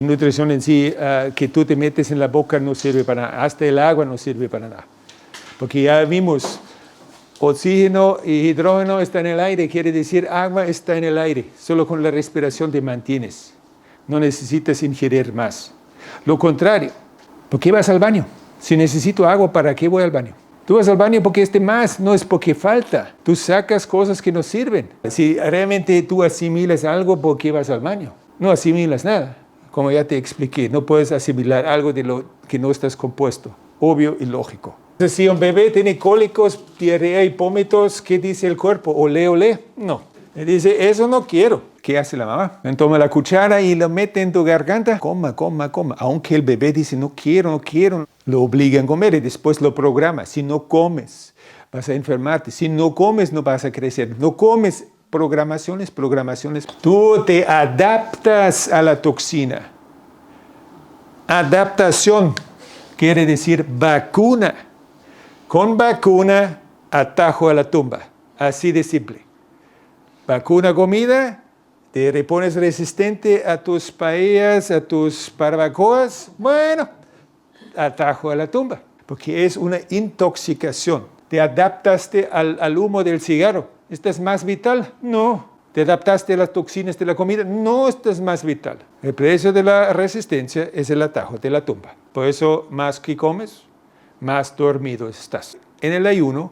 Nutrición en sí, que tú te metes en la boca no sirve para nada. Hasta el agua no sirve para nada. Porque ya vimos, oxígeno y hidrógeno están en el aire, quiere decir agua está en el aire. Solo con la respiración te mantienes. No necesitas ingerir más. Lo contrario, ¿por qué vas al baño? Si necesito agua, ¿para qué voy al baño? Tú vas al baño porque más, no es porque falta. Tú sacas cosas que no sirven. Si realmente tú asimilas algo, ¿por qué vas al baño? No asimilas nada. Como ya te expliqué, no puedes asimilar algo de lo que no estás compuesto. Obvio y lógico. Entonces, si un bebé tiene cólicos, diarrea y vómitos, ¿qué dice el cuerpo? ¿Olé, olé? No. Le dice, eso no quiero. ¿Qué hace la mamá? Toma la cuchara y lo mete en tu garganta. Coma, coma, coma. Aunque el bebé dice, no quiero, no quiero. Lo obligan a comer y después lo programa. Si no comes, vas a enfermarte. Si no comes, no vas a crecer. No comes, programaciones. Tú te adaptas a la toxina. Adaptación quiere decir vacuna. Con vacuna, atajo a la tumba. Así de simple. Vacuna comida, te repones resistente a tus paellas, a tus barbacoas. Bueno, atajo a la tumba. Porque es una intoxicación. Te adaptaste al humo del cigarro. ¿Estás más vital? No. ¿Te adaptaste a las toxinas de la comida? No estás más vital. El precio de la resistencia es el atajo de la tumba. Por eso, más que comes, más dormido estás. En el ayuno,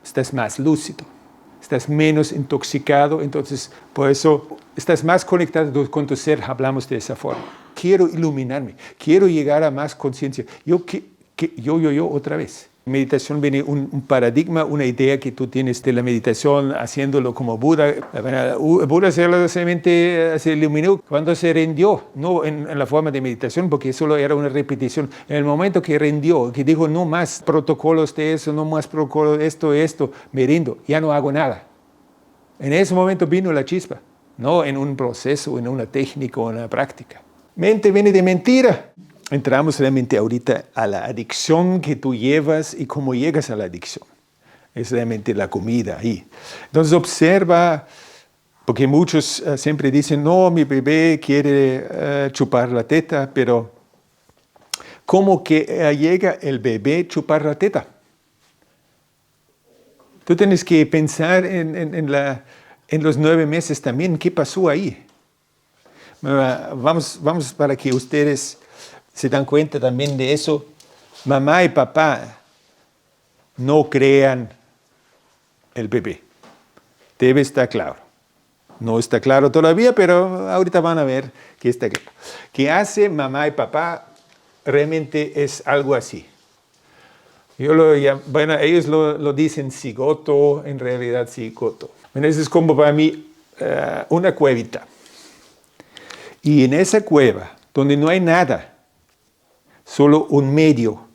estás más lúcido. Estás menos intoxicado, entonces por eso estás más conectado con tu ser, hablamos de esa forma. Quiero iluminarme, quiero llegar a más conciencia. Yo otra vez. Meditación viene un paradigma, una idea que tú tienes de la meditación haciéndolo como Buda. Buda se iluminó cuando se rindió, no en la forma de meditación, porque solo era una repetición. En el momento que rindió, que dijo no más protocolos de eso, no más protocolos de esto, me rindo, ya no hago nada. En ese momento vino la chispa, no en un proceso, en una técnica o en una práctica. Mente viene de mentira. Entramos realmente ahorita a la adicción que tú llevas y cómo llegas a la adicción. Es realmente la comida ahí. Entonces observa, porque muchos siempre dicen, no, mi bebé quiere chupar la teta, pero ¿cómo que llega el bebé a chupar la teta? Tú tienes que pensar en los 9 meses también, ¿qué pasó ahí? Vamos para que ustedes se dan cuenta también de eso. Mamá y papá no crean el bebé. Debe estar claro. No está claro todavía, pero ahorita van a ver que está claro. ¿Qué hace mamá y papá? Realmente es algo así. Ellos lo dicen cigoto, en realidad cigoto. Eso es como para mí una cuevita. Y en esa cueva, donde no hay nada, solo un medio.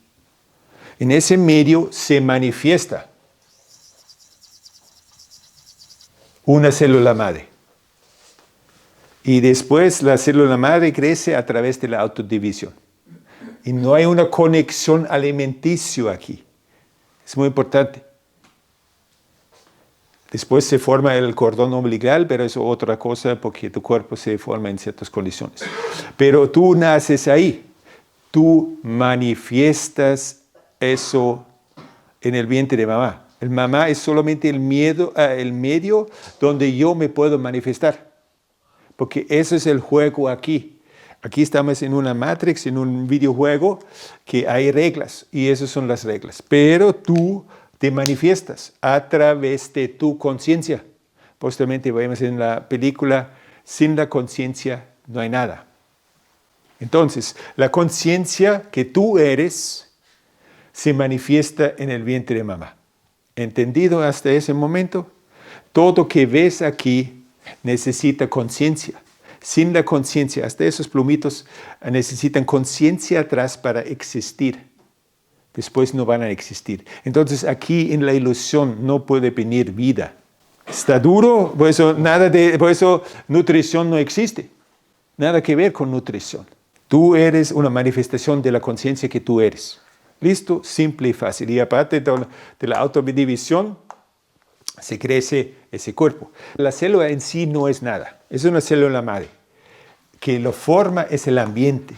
En ese medio se manifiesta una célula madre. Y después la célula madre crece a través de la autodivisión. Y no hay una conexión alimenticia aquí. Es muy importante. Después se forma el cordón umbilical, pero es otra cosa porque tu cuerpo se forma en ciertas condiciones. Pero tú naces ahí. Tú manifiestas eso en el vientre de mamá. El mamá es solamente el medio donde yo me puedo manifestar. Porque ese es el juego aquí. Aquí estamos en una matrix, en un videojuego, que hay reglas. Y esas son las reglas. Pero tú te manifiestas a través de tu conciencia. Posteriormente vemos en la película, sin la conciencia no hay nada. Entonces, la conciencia que tú eres se manifiesta en el vientre de mamá. ¿Entendido hasta ese momento? Todo que ves aquí necesita conciencia. Sin la conciencia, hasta esos plumitos necesitan conciencia atrás para existir. Después no van a existir. Entonces aquí en la ilusión no puede venir vida. Está duro, por eso nutrición no existe. Nada que ver con nutrición. Tú eres una manifestación de la conciencia que tú eres. Listo, simple y fácil. Y aparte de la autodivisión, se crece ese cuerpo. La célula en sí no es nada. Es una célula madre. que lo forma es el ambiente.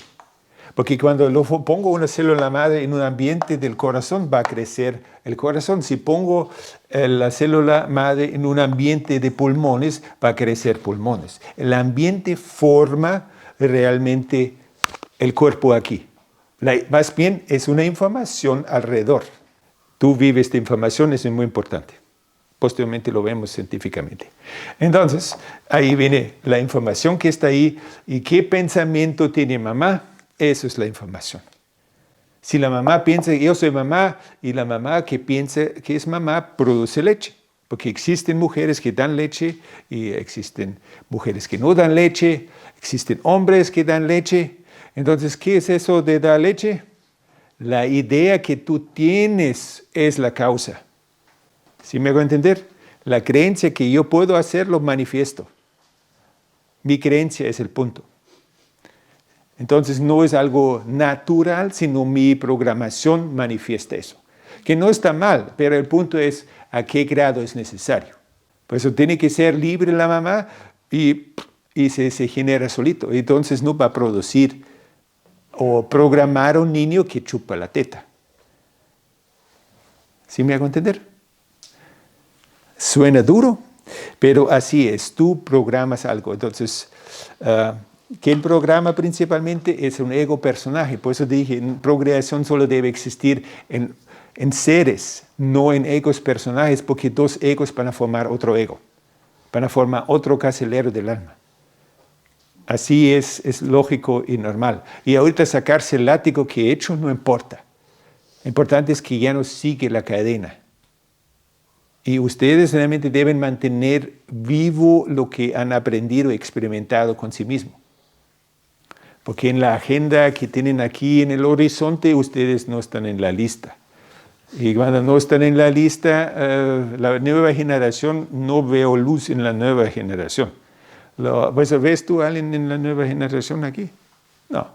Porque cuando pongo una célula madre en un ambiente del corazón, va a crecer el corazón. Si pongo la célula madre en un ambiente de pulmones, va a crecer pulmones. El ambiente forma realmente el cuerpo aquí. Más bien es una información alrededor. Tú vives esta información, eso es muy importante. Posteriormente lo vemos científicamente. Entonces, ahí viene la información que está ahí. ¿Y qué pensamiento tiene mamá? Eso es la información. Si la mamá piensa que yo soy mamá y la mamá que piensa que es mamá produce leche. Porque existen mujeres que dan leche y existen mujeres que no dan leche. Existen hombres que dan leche. Entonces, ¿qué es eso de dar leche? La idea que tú tienes es la causa. ¿Sí me hago entender? La creencia que yo puedo hacer lo manifiesto. Mi creencia es el punto. Entonces no es algo natural, sino mi programación manifiesta eso. Que no está mal, pero el punto es a qué grado es necesario. Por eso tiene que ser libre la mamá y se genera solito. Entonces no va a producir o programar a un niño que chupa la teta. ¿Sí me hago entender? Suena duro, pero así es. Tú programas algo. Entonces, ¿qué programa principalmente? Es un ego personaje. Por eso dije, procreación solo debe existir en seres, no en egos personajes, porque dos egos van a formar otro ego. Van a formar otro carcelero del alma. Así es lógico y normal. Y ahorita sacarse el látigo que he hecho no importa. Lo importante es que ya no sigue la cadena. Y ustedes realmente deben mantener vivo lo que han aprendido y experimentado con sí mismos. Porque en la agenda que tienen aquí en el horizonte, ustedes no están en la lista. Y cuando no están en la lista, la nueva generación, no veo luz en la nueva generación. ¿Ves tú a alguien en la nueva generación aquí? No.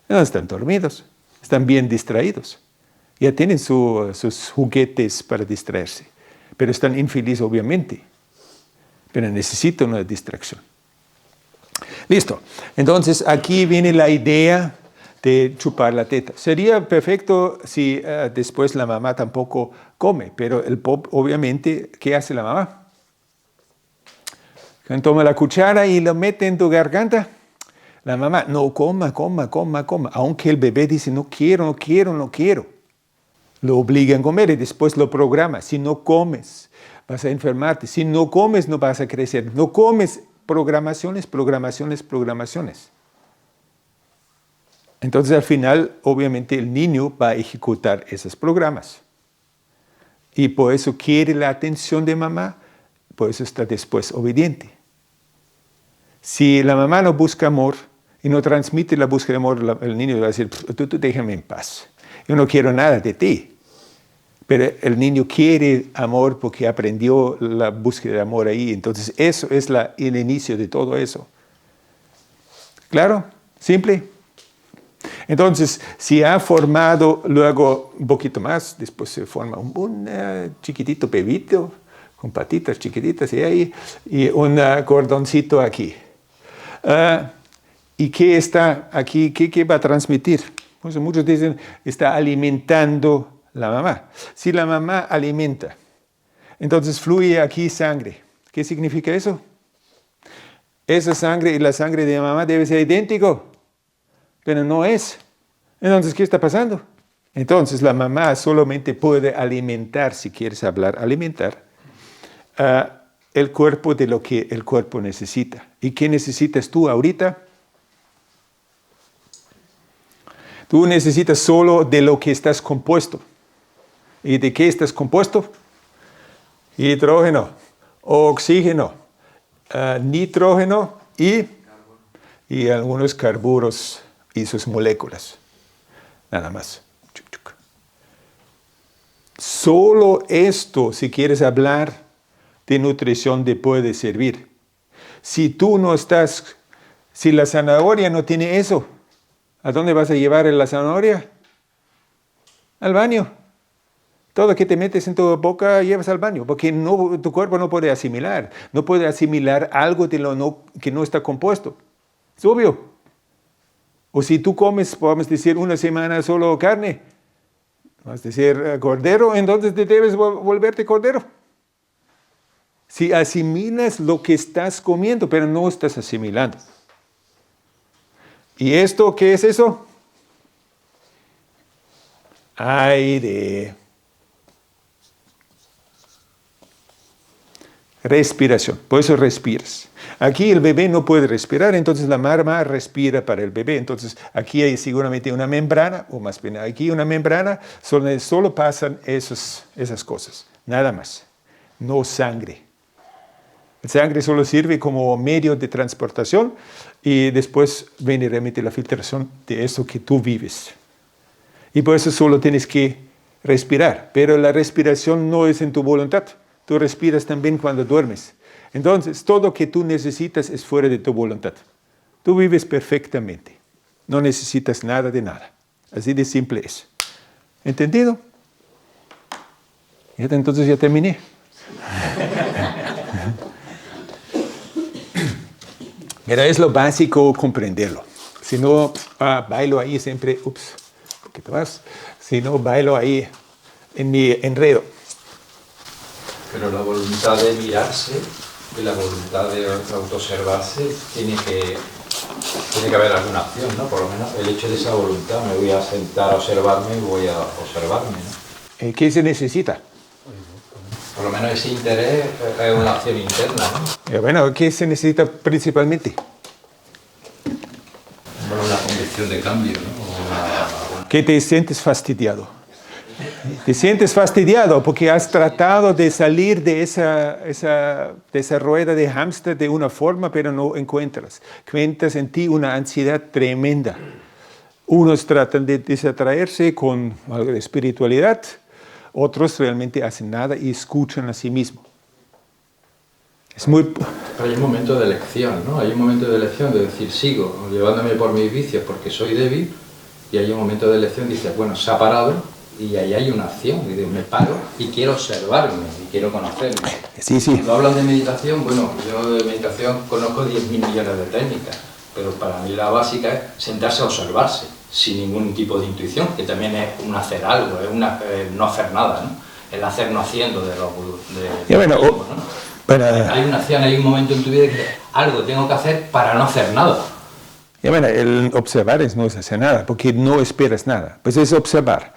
No están dormidos, están bien distraídos. Ya tienen sus juguetes para distraerse. Pero están infelices, obviamente. Pero necesitan una distracción. Listo. Entonces, aquí viene la idea de chupar la teta. Sería perfecto si después la mamá tampoco come. Pero el pop, obviamente, ¿qué hace la mamá? Toma la cuchara y lo mete en tu garganta. La mamá, no, coma. Aunque el bebé dice, no quiero. Lo obligan a comer y después lo programa. Si no comes, vas a enfermarte. Si no comes, no vas a crecer. No comes, programaciones. Entonces, al final, obviamente, el niño va a ejecutar esos programas. Y por eso quiere la atención de mamá, por eso está después obediente. Si la mamá no busca amor y no transmite la búsqueda de amor, el niño va a decir, tú déjame en paz. Yo no quiero nada de ti. Pero el niño quiere amor porque aprendió la búsqueda de amor ahí. Entonces, eso es el inicio de todo eso. ¿Claro? ¿Simple? Entonces, si ha formado luego un poquito más, después se forma un chiquitito bebito con patitas chiquititas y un cordoncito aquí. ¿Y qué está aquí? ¿Qué va a transmitir? Pues muchos dicen, está alimentando la mamá. Si la mamá alimenta, entonces fluye aquí sangre. ¿Qué significa eso? Esa sangre y la sangre de la mamá debe ser idéntico, pero no es. Entonces, ¿qué está pasando? Entonces, la mamá solamente puede alimentar, si quieres hablar, alimentar, el cuerpo de lo que el cuerpo necesita. ¿Y qué necesitas tú ahorita? Tú necesitas solo de lo que estás compuesto. ¿Y de qué estás compuesto? Hidrógeno, oxígeno, nitrógeno y algunos carburos y sus moléculas. Nada más. Solo esto, si quieres hablar de nutrición, te puede servir. Si la zanahoria no tiene eso, ¿a dónde vas a llevar la zanahoria? Al baño. Todo lo que te metes en tu boca llevas al baño, porque tu cuerpo no puede asimilar. No puede asimilar algo que no está compuesto. Es obvio. O si tú comes, podemos decir, una semana solo carne, vas a decir cordero, entonces te debes volverte cordero. Si asimilas lo que estás comiendo, pero no estás asimilando. ¿Y esto qué es eso? Aire. Respiración. Por eso respiras. Aquí el bebé no puede respirar, entonces la mamá respira para el bebé. Entonces aquí hay seguramente una membrana, o más bien aquí una membrana, donde solo pasan esas cosas. Nada más. No sangre. La sangre solo sirve como medio de transportación y después viene realmente la filtración de eso que tú vives. Y por eso solo tienes que respirar, pero la respiración no es en tu voluntad. Tú respiras también cuando duermes. Entonces, todo lo que tú necesitas es fuera de tu voluntad. Tú vives perfectamente. No necesitas nada de nada. Así de simple es. ¿Entendido? Entonces ya terminé. Mira, es lo básico comprenderlo. Si no, bailo ahí siempre, un poquito más. Si no, bailo ahí en mi enredo. Pero la voluntad de mirarse y la voluntad de autoobservarse tiene que haber alguna acción, ¿no? Por lo menos el hecho de esa voluntad, me voy a sentar a observarme y voy a observarme, ¿no? ¿Qué se necesita? Por lo menos ese interés es una acción interna, ¿no? Bueno, ¿qué se necesita principalmente? Bueno, una convicción de cambio, ¿no? Que te sientes fastidiado. Te sientes fastidiado porque has tratado de salir de esa rueda de hámster de una forma, pero no encuentras. Encuentras en ti una ansiedad tremenda. Unos tratan de desatraerse con algo de espiritualidad, otros realmente hacen nada y escuchan a sí mismos. Pero hay un momento de elección, ¿no? Hay un momento de elección de decir, sigo llevándome por mis vicios porque soy débil, y hay un momento de elección, dices, bueno, se ha parado, y ahí hay una acción, y digo, me paro y quiero observarme, y quiero conocerme. Sí. Cuando hablan de meditación, bueno, yo de meditación conozco 10.000 millones de técnicas, pero para mí la básica es sentarse a observarse, sin ningún tipo de intuición, que también es un hacer algo, es no hacer nada, ¿no? El hacer no haciendo de lo hay una acción, hay un momento en tu vida que algo tengo que hacer para no hacer nada. El observar no es hacer nada, porque no esperas nada. Pues es observar.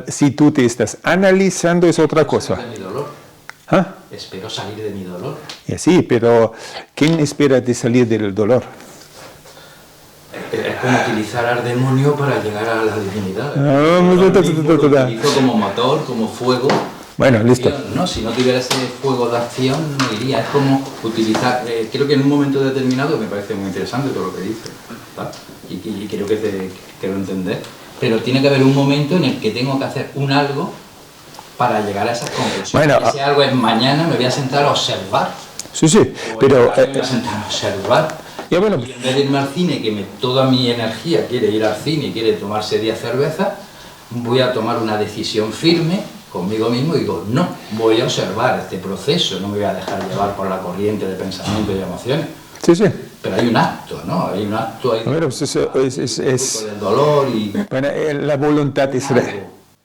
Si tú te estás analizando es otra cosa. De mi dolor. ¿Ah? Espero salir de mi dolor. Sí, pero ¿quién espera de salir del dolor? Es como utilizar al demonio para llegar a la divinidad. Lo utilizo como motor, como fuego. Bueno, listo. No, si no tuviera ese fuego de acción, no iría. Es como utilizar. Creo que en un momento determinado, me parece muy interesante todo lo que dices, ¿verdad? Y creo que te quiero entender. Pero tiene que haber un momento en el que tengo que hacer un algo para llegar a esas conclusiones. Bueno, ese algo es mañana, me voy a sentar a observar. Sí, pero... me voy a sentar a observar. Y en vez de irme al cine, que toda mi energía quiere ir al cine y quiere tomarse 10 cervezas, voy a tomar una decisión firme conmigo mismo y digo, no, voy a observar este proceso, no me voy a dejar llevar por la corriente de pensamiento y emociones. Sí. Pero hay un acto, ¿no? Hay un acto ahí del dolor y... Bueno, la voluntad es...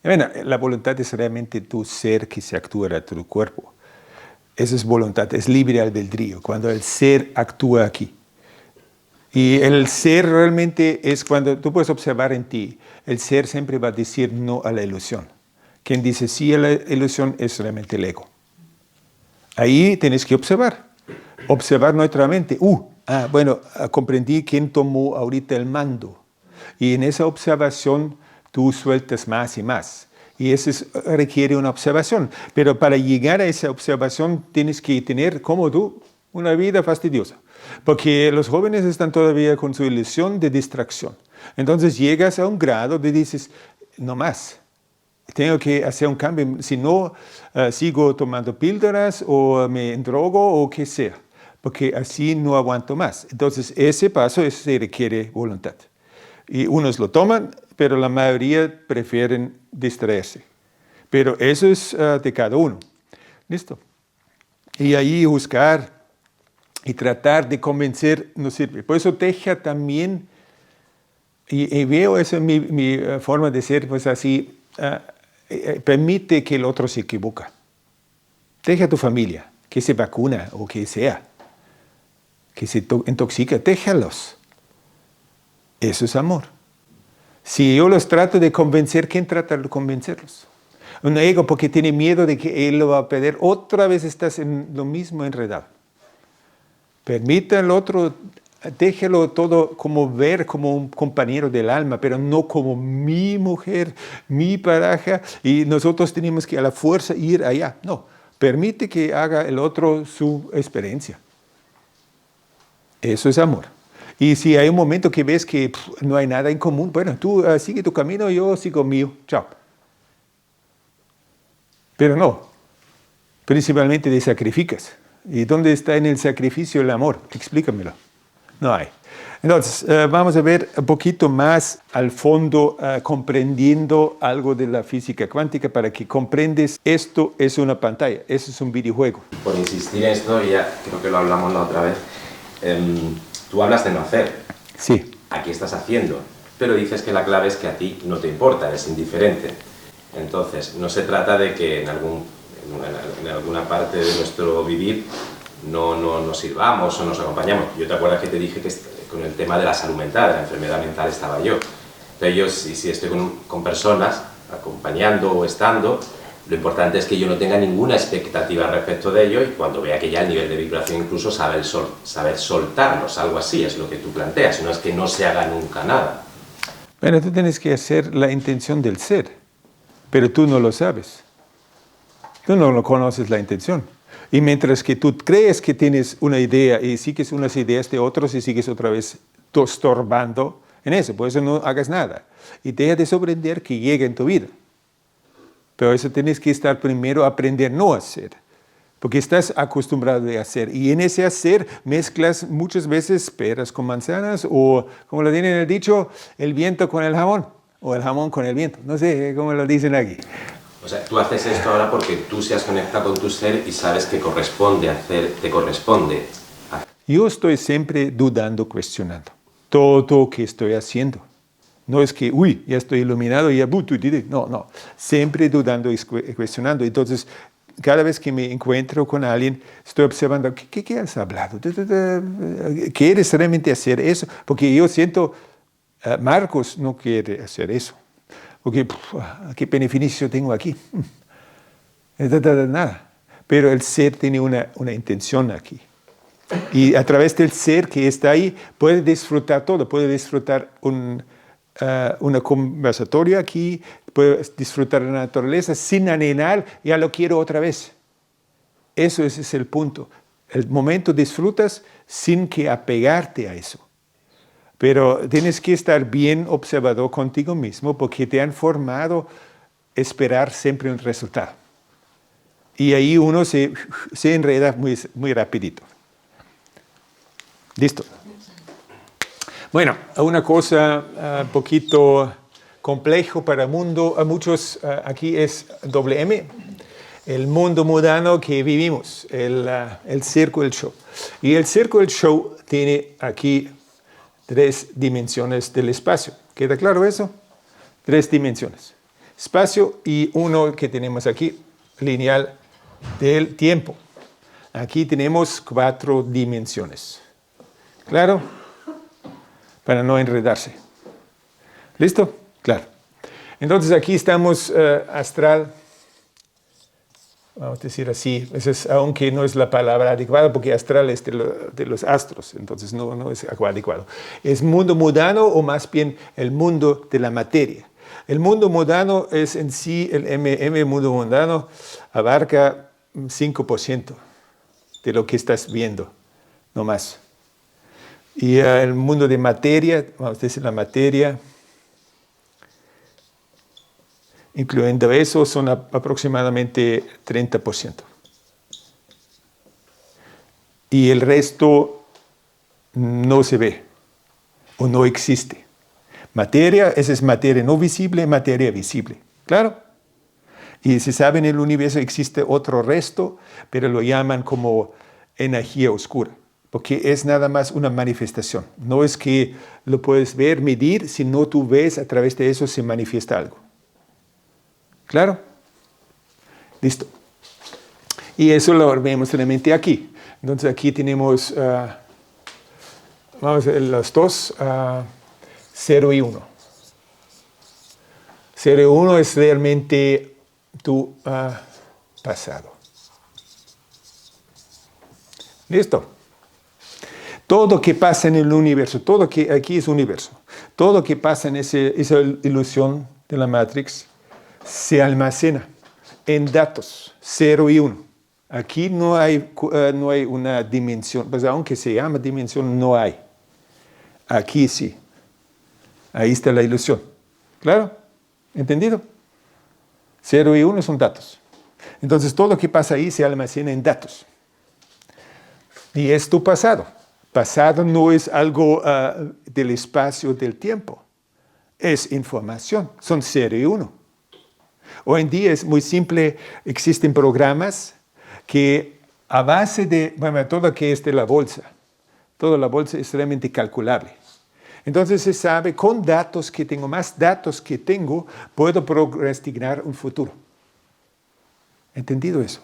la voluntad es realmente tu ser que se actúa a tu cuerpo. Esa es voluntad, es libre albedrío, cuando el ser actúa aquí. Y el ser realmente es cuando tú puedes observar en ti, el ser siempre va a decir no a la ilusión. Quien dice sí a la ilusión es realmente el ego. Ahí tienes que observar neutralmente. Comprendí quién tomó ahorita el mando. Y en esa observación tú sueltas más y más. Y eso requiere una observación. Pero para llegar a esa observación tienes que tener, como tú, una vida fastidiosa. Porque los jóvenes están todavía con su ilusión de distracción. Entonces llegas a un grado de dices, no más. Tengo que hacer un cambio. Si no, sigo tomando píldoras o me endrogo o qué sea. Porque así no aguanto más. Entonces ese paso se requiere voluntad. Y unos lo toman, pero la mayoría prefieren distraerse. Pero eso es de cada uno. ¿Listo? Y ahí buscar Y tratar de convencer no sirve. Por eso deja también, y veo eso en mi forma de ser, pues así, permite que el otro se equivoca. Deja a tu familia, que se vacuna o que sea, que se intoxica, déjalos. Eso es amor. Si yo los trato de convencer, ¿quién trata de convencerlos? Un ego porque tiene miedo de que él lo va a perder. Otra vez estás en lo mismo enredado. Permita al otro, déjelo todo como ver como un compañero del alma, pero no como mi mujer, mi pareja, y nosotros tenemos que a la fuerza ir allá. No, permite que haga el otro su experiencia. Eso es amor. Y si hay un momento que ves que no hay nada en común, bueno, tú sigue tu camino, yo sigo mío, chao. Pero no, principalmente te sacrificas. ¿Y dónde está en el sacrificio el amor? Explícamelo. No hay. Entonces, vamos a ver un poquito más al fondo, comprendiendo algo de la física cuántica para que comprendes esto es una pantalla, eso es un videojuego. Por insistir en esto, ya creo que lo hablamos la otra vez, tú hablas de no hacer. Sí. Aquí estás haciendo, pero dices que la clave es que a ti no te importa, es indiferente. Entonces, no se trata de que en alguna parte de nuestro vivir no nos sirvamos o nos acompañamos. Yo te acuerdas que te dije que con el tema de la salud mental, de la enfermedad mental estaba yo. Entonces yo si estoy con personas, acompañando o estando, lo importante es que yo no tenga ninguna expectativa respecto de ello y cuando vea que ya el nivel de vibración incluso saber soltarlos, algo así es lo que tú planteas, no es que no se haga nunca nada. Bueno, tú tienes que hacer la intención del ser, pero tú no lo sabes. Tú no lo conoces la intención. Y mientras que tú crees que tienes una idea y sigues unas ideas de otros y sigues otra vez estorbando en eso, por eso no hagas nada. Y deja de sorprender que llegue en tu vida. Pero eso tienes que estar primero a aprender no a hacer. Porque estás acostumbrado a hacer. Y en ese hacer mezclas muchas veces peras con manzanas o, como lo tienen el dicho, el viento con el jamón. O el jamón con el viento. No sé cómo lo dicen aquí. O sea, tú haces esto ahora porque tú se has conectado con tu ser y sabes que corresponde hacer, te corresponde. Yo estoy siempre dudando, cuestionando todo lo que estoy haciendo. No es que, uy, ya estoy iluminado y ya, no. Siempre dudando y cuestionando. Entonces, cada vez que me encuentro con alguien, estoy observando, ¿qué has hablado? ¿Quieres realmente hacer eso? Porque yo siento, Marcos no quiere hacer eso. Porque, ¿qué beneficio tengo aquí? Nada. Pero el ser tiene una intención aquí. Y a través del ser que está ahí, puede disfrutar todo. Puede disfrutar una conversatoria aquí, puede disfrutar de la naturaleza sin anhelar, ya lo quiero otra vez. Ese es el punto. El momento disfrutas sin que apegarte a eso. Pero tienes que estar bien observador contigo mismo porque te han formado esperar siempre un resultado. Y ahí uno se enreda muy rapidito. Listo. Bueno, una cosa un poquito complejo para el mundo, a muchos aquí es WM, el mundo mundano que vivimos, el circo del show. Y el circo del show tiene aquí 3 dimensiones del espacio. ¿Queda claro eso? 3 dimensiones. Espacio y uno que tenemos aquí, lineal del tiempo. Aquí tenemos 4 dimensiones. ¿Claro? Para no enredarse. ¿Listo? Claro. Entonces aquí estamos astral. Vamos a decir así, aunque no es la palabra adecuada, porque astral es de los astros, entonces no es adecuado. Es mundo mundano o más bien el mundo de la materia. El mundo mundano es en sí, el mundo mundano, abarca 5% de lo que estás viendo, no más. Y el mundo de materia, vamos a decir la materia, incluyendo eso, son aproximadamente 30%. Y el resto no se ve o no existe. Materia, esa es materia no visible, materia visible. ¿Claro? Y se sabe en el universo existe otro resto, pero lo llaman como energía oscura. porque es nada más una manifestación. No es que lo puedes ver, medir, sino tú ves a través de eso se manifiesta algo. ¿Claro? Listo. Y eso lo vemos solamente aquí. Entonces aquí tenemos, vamos a ver los dos, 0 y 1. 0 y 1 es realmente tu pasado. ¿Listo? Todo que pasa en el universo, todo que aquí es universo, todo que pasa en esa ilusión de la Matrix se almacena en datos 0 y 1. Aquí no hay una dimensión, pues aunque se llama dimensión, no hay. Aquí sí. Ahí está la ilusión. ¿Claro? ¿Entendido? 0 y 1 son datos. Entonces todo lo que pasa ahí se almacena en datos. Y es tu pasado. Pasado no es algo del espacio, del tiempo. Es información. Son 0 y 1. Hoy en día es muy simple. Existen programas que a base de, bueno, todo lo que es de la bolsa, toda la bolsa es realmente calculable. Entonces se sabe con datos que tengo, más datos que tengo, puedo prognosticar un futuro. ¿Entendido eso?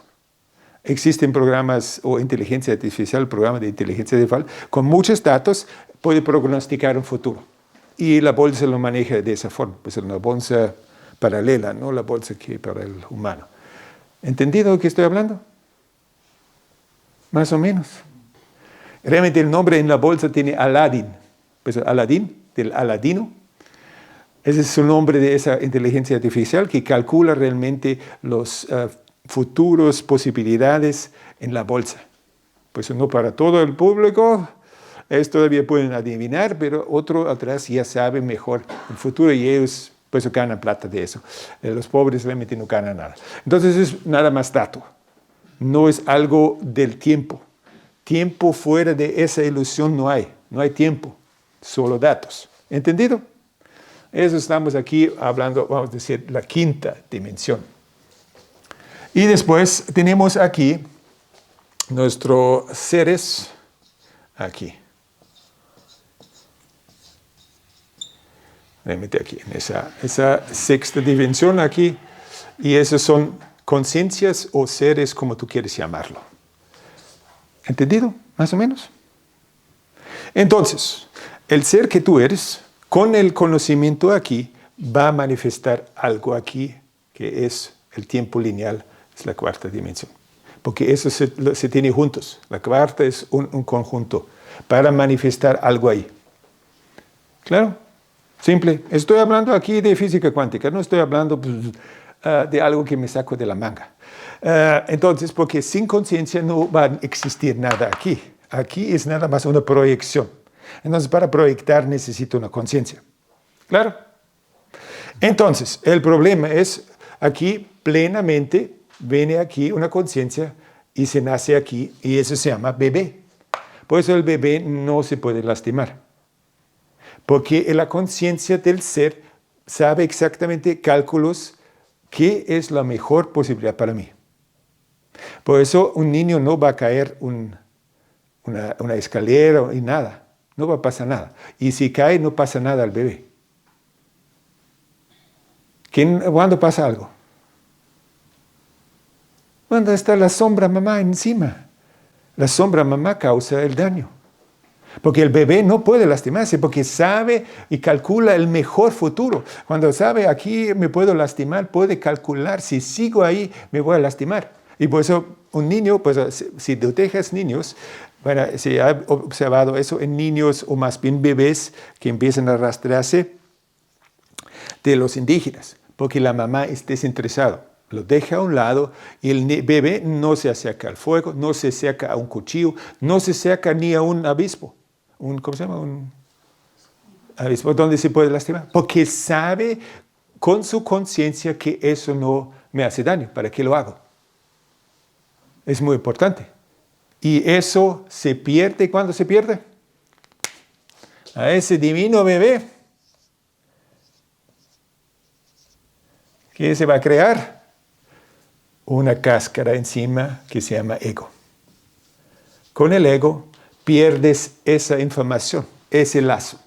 Existen programas o inteligencia artificial, programas de inteligencia artificial, con muchos datos puede prognosticar un futuro. Y la bolsa lo maneja de esa forma, pues es una bolsa paralela, no la bolsa que para el humano. ¿Entendido lo que estoy hablando? Más o menos. Realmente el nombre en la bolsa tiene Aladdin. Pues Aladdin, del Aladino. Ese es el nombre de esa inteligencia artificial que calcula realmente los futuros posibilidades en la bolsa. Pues no para todo el público, todavía pueden adivinar, pero otro atrás ya sabe mejor el futuro y ellos pues ganan plata de eso. Los pobres realmente no ganan nada. Entonces es nada más dato. No es algo del tiempo. Tiempo fuera de esa ilusión no hay. No hay tiempo. Solo datos. ¿Entendido? Eso estamos aquí hablando, vamos a decir, la quinta dimensión. Y después tenemos aquí nuestros seres aquí. Realmente aquí, en esa sexta dimensión aquí. Y esos son conciencias o seres como tú quieres llamarlo. ¿Entendido? Más o menos. Entonces, el ser que tú eres, con el conocimiento aquí, va a manifestar algo aquí, que es el tiempo lineal, es la cuarta dimensión. Porque eso se tiene juntos. La cuarta es un conjunto para manifestar algo ahí. ¿Claro? Simple. Estoy hablando aquí de física cuántica, no estoy hablando de algo que me saco de la manga. Entonces, porque sin conciencia no va a existir nada aquí. Aquí es nada más una proyección. Entonces, para proyectar necesito una conciencia. ¿Claro? Entonces, el problema es, aquí plenamente viene aquí una conciencia y se nace aquí, y eso se llama bebé. Por eso el bebé no se puede lastimar. Porque la conciencia del ser sabe exactamente cálculos qué es la mejor posibilidad para mí. Por eso un niño no va a caer una escalera y nada. No va a pasar nada. Y si cae, no pasa nada al bebé. ¿Cuándo pasa algo? Cuando está la sombra mamá encima. La sombra mamá causa el daño. Porque el bebé no puede lastimarse, porque sabe y calcula el mejor futuro. Cuando sabe aquí me puedo lastimar, puede calcular, si sigo ahí me voy a lastimar. Y por eso un niño, pues si tú dejas niños, bueno, se ha observado eso en niños o más bien bebés que empiezan a arrastrarse de los indígenas, porque la mamá es desinteresada. Lo deja a un lado y el bebé no se acerca al fuego, no se acerca a un cuchillo, no se acerca ni a un avispo. ¿Cómo se llama? Un avispo donde se puede lastimar. Porque sabe con su conciencia que eso no me hace daño. ¿Para qué lo hago? Es muy importante. Y eso se pierde. ¿Cuándo se pierde? A ese divino bebé. ¿Qué se va a crear? Una cáscara encima que se llama ego. Con el ego, pierdes esa información, ese lazo.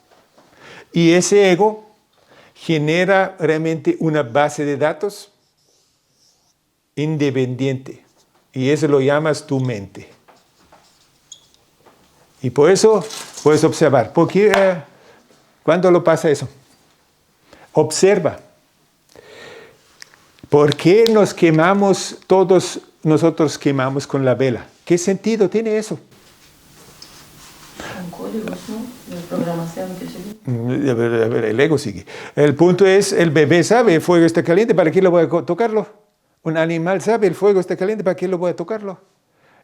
Y ese ego genera realmente una base de datos independiente. Y eso lo llamas tu mente. Y por eso puedes observar. ¿Por qué? ¿Cuándo lo pasa eso? Observa. ¿Por qué nos quemamos, todos nosotros quemamos con la vela? ¿Qué sentido tiene eso? Son códigos, ¿no? De programación que sigue. A ver, el ego sigue. El punto es, el bebé sabe, el fuego está caliente, ¿para qué lo voy a tocarlo? Un animal sabe, el fuego está caliente, ¿para qué lo voy a tocarlo?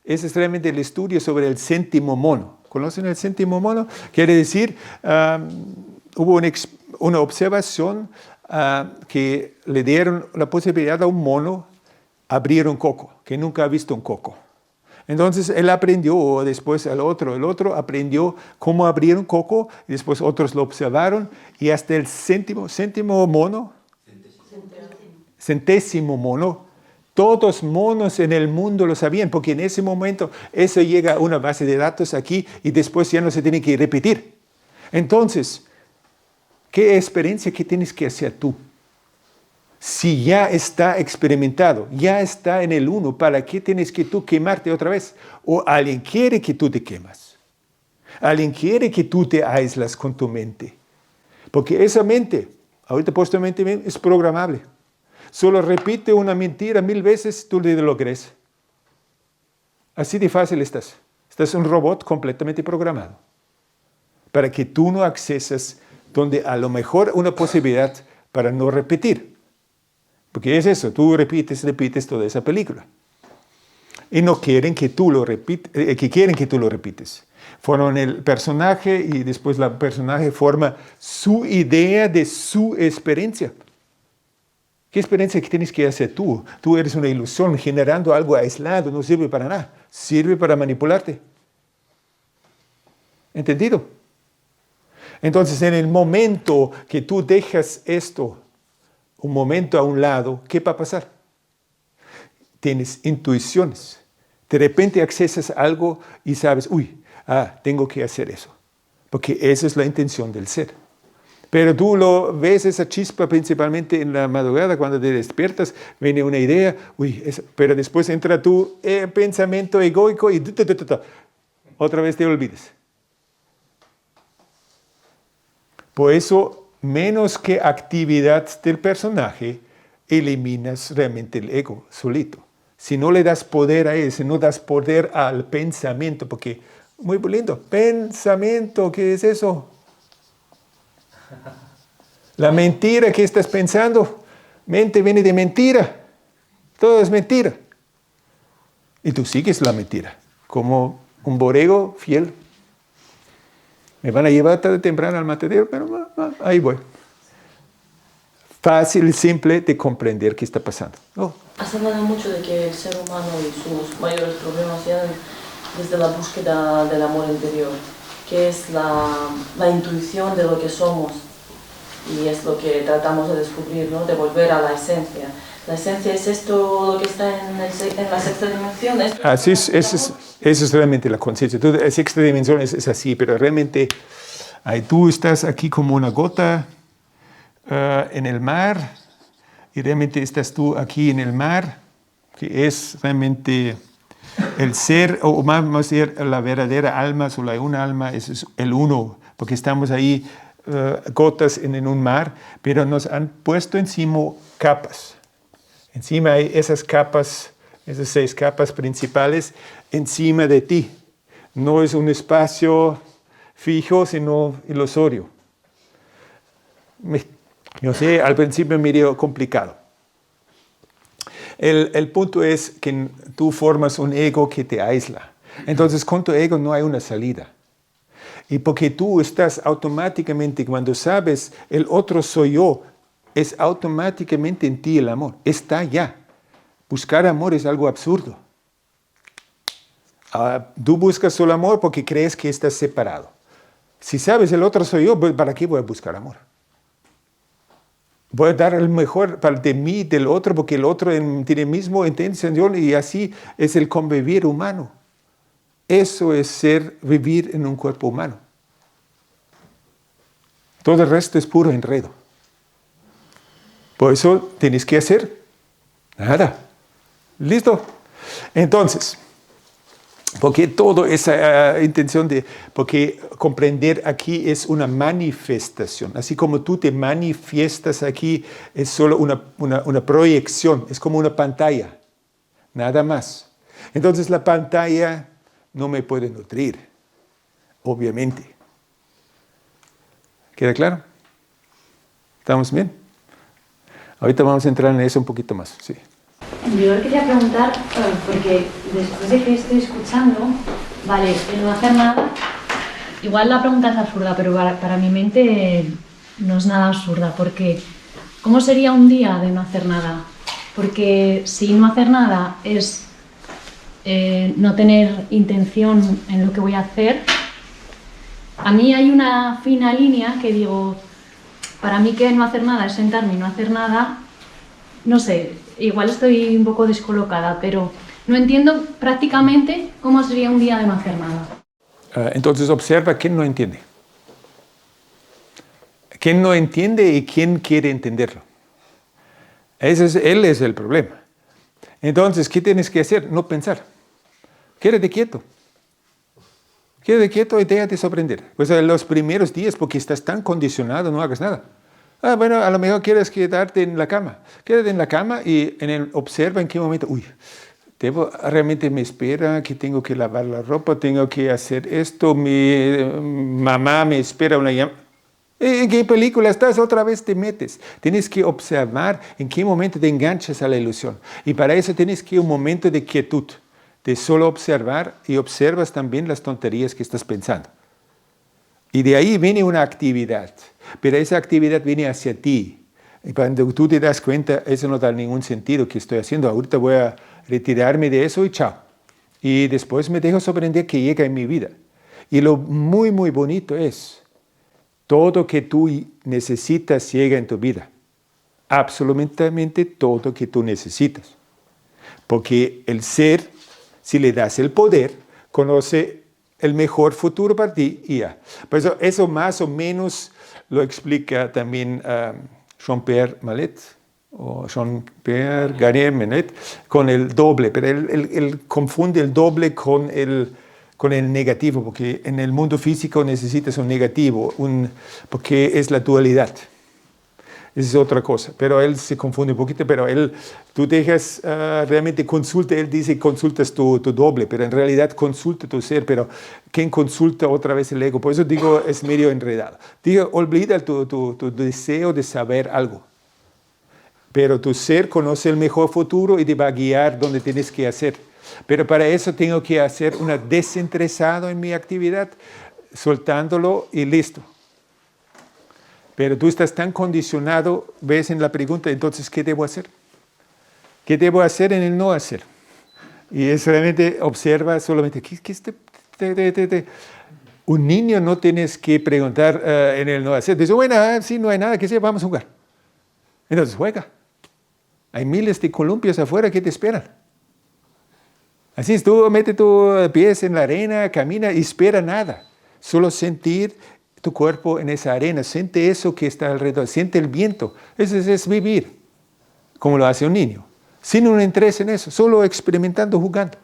Ese es realmente el estudio sobre el séptimo mono. ¿Conocen el séptimo mono? Quiere decir, hubo una observación que le dieron la posibilidad a un mono abrir un coco, que nunca ha visto un coco. Entonces él aprendió, o después el otro aprendió cómo abrir un coco, y después otros lo observaron, y hasta el centésimo mono, todos monos en el mundo lo sabían, porque en ese momento eso llega a una base de datos aquí, y después ya no se tiene que repetir. Entonces, ¿qué experiencia que tienes que hacer tú? Si ya está experimentado, ya está en el uno, ¿para qué tienes que tú quemarte otra vez? O alguien quiere que tú te quemas. Alguien quiere que tú te aíslas con tu mente. Porque esa mente, ahorita posteriormente, es programable. Solo repite una mentira 1000 veces, tú lo crees. Así de fácil estás. Estás un robot completamente programado. Para que tú no acceses donde a lo mejor una posibilidad para no repetir. Porque es eso, tú repites toda esa película. Y no quieren que tú lo repites, quieren que tú lo repites. Forman el personaje y después el personaje forma su idea de su experiencia. ¿Qué experiencia que tienes que hacer tú? Tú eres una ilusión generando algo aislado, no sirve para nada. Sirve para manipularte. ¿Entendido? Entonces, en el momento que tú dejas esto, un momento a un lado, ¿qué va a pasar? Tienes intuiciones. De repente accesas a algo y sabes, tengo que hacer eso. Porque esa es la intención del ser. Pero tú lo ves, esa chispa principalmente en la madrugada, cuando te despiertas, viene una idea, pero después entra tu pensamiento egoico y otra vez te olvides. Por eso, menos que actividad del personaje, eliminas realmente el ego solito. Si no le das poder a él, si no das poder al pensamiento, porque, muy lindo, pensamiento, ¿qué es eso? La mentira que estás pensando, mente viene de mentira, todo es mentira. Y tú sigues la mentira, como un borrego fiel. Me van a llevar tarde o temprano al matadero, pero ahí voy. Fácil y simple de comprender qué está pasando. Has hablado mucho de que el ser humano y sus mayores problemas vienen desde la búsqueda del amor interior, que es la intuición de lo que somos, y es lo que tratamos de descubrir, ¿no? De volver a la esencia. ¿La esencia es esto lo que está en la sexta dimensión? Así es, eso es realmente la conciencia. La sexta dimensión es así, pero realmente tú estás aquí como una gota en el mar, y realmente estás tú aquí en el mar, que es realmente el ser, o más bien la verdadera alma, solo hay una alma, es el uno, porque estamos ahí gotas en un mar, pero nos han puesto encima capas. Encima hay esas capas, esas 6 capas principales encima de ti. No es un espacio fijo, sino ilusorio. Yo sé, al principio me dio complicado. El punto es que tú formas un ego que te aísla. Entonces, con tu ego no hay una salida. Y porque tú estás automáticamente, cuando sabes el otro soy yo, es automáticamente en ti el amor. Está ya. Buscar amor es algo absurdo. Tú buscas solo amor porque crees que estás separado. Si sabes el otro soy yo, ¿para qué voy a buscar amor? Voy a dar el mejor de mí, del otro, porque el otro tiene el mismo intención y así es el convivir humano. Eso es vivir en un cuerpo humano. Todo el resto es puro enredo. Por eso tienes que hacer nada. ¿Listo? Entonces, porque toda esa intención porque comprender aquí es una manifestación. Así como tú te manifiestas aquí, es solo una proyección, es como una pantalla, nada más. Entonces la pantalla no me puede nutrir, obviamente. ¿Queda claro? ¿Estamos bien? Ahorita vamos a entrar en eso un poquito más, sí. Yo quería preguntar, porque después de que estoy escuchando, vale, el no hacer nada, igual la pregunta es absurda, pero para mi mente no es nada absurda, porque ¿cómo sería un día de no hacer nada? Porque si no hacer nada es no tener intención en lo que voy a hacer, a mí hay una fina línea que digo, para mí que no hacer nada es sentarme y no hacer nada, no sé, igual estoy un poco descolocada, pero no entiendo prácticamente cómo sería un día de no hacer nada. Entonces observa quién no entiende. ¿Quién no entiende y quién quiere entenderlo? Él es el problema. Entonces, ¿qué tienes que hacer? No pensar. Quédate quieto. Quédate quieto y déjate sorprender. Pues en los primeros días, porque estás tan condicionado, no hagas nada. Bueno, a lo mejor quieres quedarte en la cama. Quédate en la cama y observa en qué momento, realmente me espera que tengo que lavar la ropa, tengo que hacer esto, mi mamá me espera una llamada. ¿En qué película estás? Otra vez te metes. Tienes que observar en qué momento te enganchas a la ilusión. Y para eso tienes que un momento de quietud, de solo observar y observas también las tonterías que estás pensando. Y de ahí viene una actividad, pero esa actividad viene hacia ti. Y cuando tú te das cuenta, eso no da ningún sentido que estoy haciendo. Ahorita voy a retirarme de eso y chao. Y después me dejo sorprender que llega en mi vida. Y lo muy, muy bonito es, todo que tú necesitas llega en tu vida. Absolutamente todo que tú necesitas. Porque el ser, si le das el poder, conoce el mejor futuro para ti y ya. Por eso más o menos lo explica también Jean-Pierre Mallet o Jean-Pierre Garnier Mallet con el doble, pero él confunde el doble con el negativo, porque en el mundo físico necesitas un negativo, porque es la dualidad. Esa es otra cosa, pero él se confunde un poquito, pero tú dejas, realmente consulta, él dice consultas tu doble, pero en realidad consulta tu ser, pero ¿quién consulta otra vez el ego? Por eso digo, es medio enredado. Digo, olvida tu deseo de saber algo, pero tu ser conoce el mejor futuro y te va a guiar donde tienes que hacer. Pero para eso tengo que hacer una desinteresado en mi actividad, soltándolo y listo. Pero tú estás tan condicionado, ves en la pregunta, entonces, ¿qué debo hacer? ¿Qué debo hacer en el no hacer? Y es realmente, observa solamente, un niño no tienes que preguntar en el no hacer. Dice, bueno, sí, no hay nada que hacer, vamos a jugar. Entonces, juega. Hay miles de columpios afuera que te esperan. Así es, tú mete tus pies en la arena, camina y espera nada. Solo sentir tu cuerpo en esa arena, siente eso que está alrededor, siente el viento. Eso es vivir, como lo hace un niño, sin un interés en eso, solo experimentando, jugando.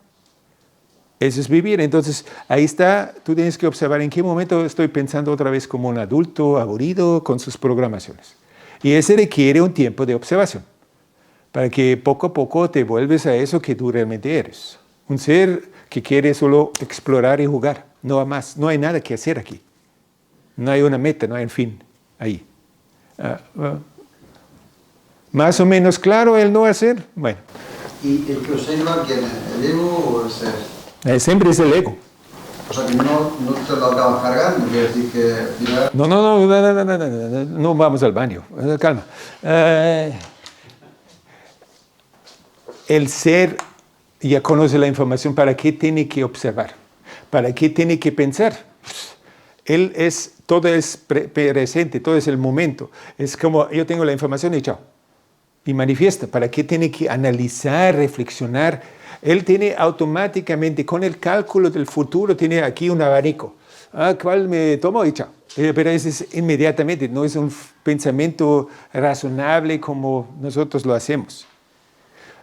Eso es vivir. Entonces, ahí está, tú tienes que observar en qué momento estoy pensando otra vez como un adulto aburrido con sus programaciones. Y ese requiere un tiempo de observación, para que poco a poco te vuelves a eso que tú realmente eres. Un ser que quiere solo explorar y jugar, no más. No hay nada que hacer aquí. No hay una meta, no hay un fin ahí. Más o menos claro el no hacer. Bueno. ¿Y el que observa quién es? ¿El ego o el ser? Siempre es el ego. O sea que no te lo acabas cargando, quiere decir que... No vamos al baño. Calma. El ser ya conoce la información. ¿Para qué tiene que observar? ¿Para qué tiene que pensar? Todo es presente, todo es el momento. Es como yo tengo la información y chao. y manifiesta. ¿Para qué tiene que analizar, reflexionar? Él tiene automáticamente, con el cálculo del futuro, tiene aquí un abanico. ¿Cuál me tomo? Y chao. Pero eso es inmediatamente, no es un pensamiento razonable como nosotros lo hacemos.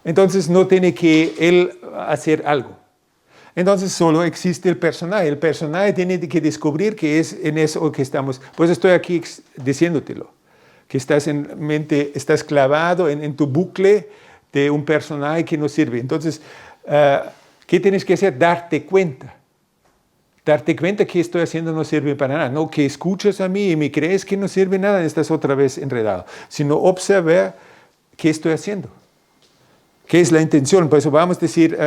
Entonces no tiene que él hacer algo. Entonces solo existe el personaje. El personaje tiene que descubrir que es en eso que estamos. Pues estoy aquí diciéndotelo. Que estás en mente, estás clavado en tu bucle de un personaje que no sirve. Entonces, ¿qué tienes que hacer? Darte cuenta. Darte cuenta que estoy haciendo no sirve para nada. No que escuchas a mí y me crees que no sirve nada, estás otra vez enredado. Sino observar qué estoy haciendo. ¿Qué es la intención? Por eso vamos a decir,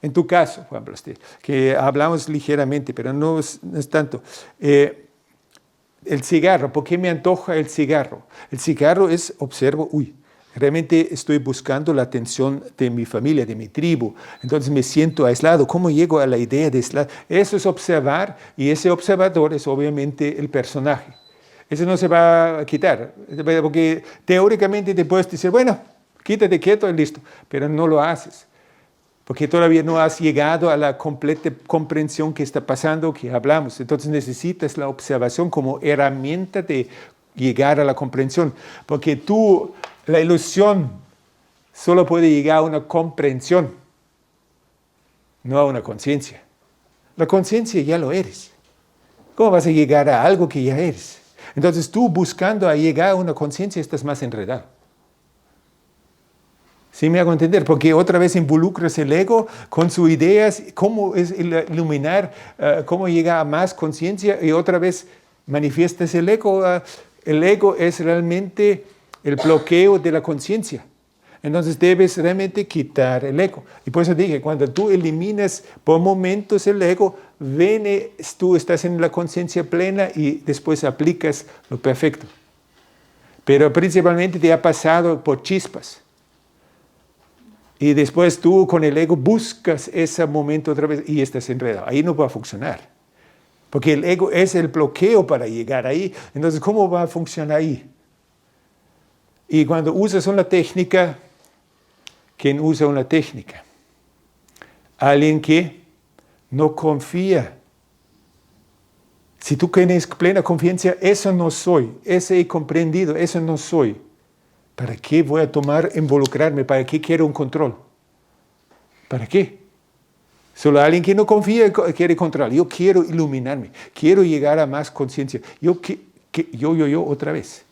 en tu caso, Juan Blas, que hablamos ligeramente, pero no es tanto. El cigarro, ¿por qué me antoja el cigarro? El cigarro es, observo, realmente estoy buscando la atención de mi familia, de mi tribu. Entonces me siento aislado. ¿Cómo llego a la idea de aislar? Eso es observar, y ese observador es obviamente el personaje. Eso no se va a quitar, porque teóricamente te puedes decir, bueno, quítate quieto y listo, pero no lo haces, porque todavía no has llegado a la completa comprensión que está pasando, que hablamos. Entonces necesitas la observación como herramienta de llegar a la comprensión, porque la ilusión solo puede llegar a una comprensión, no a una conciencia. La conciencia ya lo eres. ¿Cómo vas a llegar a algo que ya eres? Entonces tú buscando llegar a una conciencia estás más enredado. ¿Sí me hago entender? Porque otra vez involucras el ego con sus ideas, cómo es iluminar, cómo llegar a más conciencia, y otra vez manifiestas el ego. El ego es realmente el bloqueo de la conciencia. Entonces debes realmente quitar el ego. Y por eso dije, cuando tú eliminas por momentos el ego, tú estás en la conciencia plena y después aplicas lo perfecto. Pero principalmente te ha pasado por chispas. Y después tú con el ego buscas ese momento otra vez y estás enredado. Ahí no va a funcionar. Porque el ego es el bloqueo para llegar ahí. Entonces, ¿cómo va a funcionar ahí? Y cuando usas una técnica, ¿quién usa una técnica? Alguien que no confía. Si tú tienes plena confianza, eso no soy. Ese he comprendido, eso no soy. ¿Para qué voy a involucrarme? ¿Para qué quiero un control? ¿Para qué? Solo alguien que no confía quiere control. Yo quiero iluminarme. Quiero llegar a más conciencia. Yo otra vez.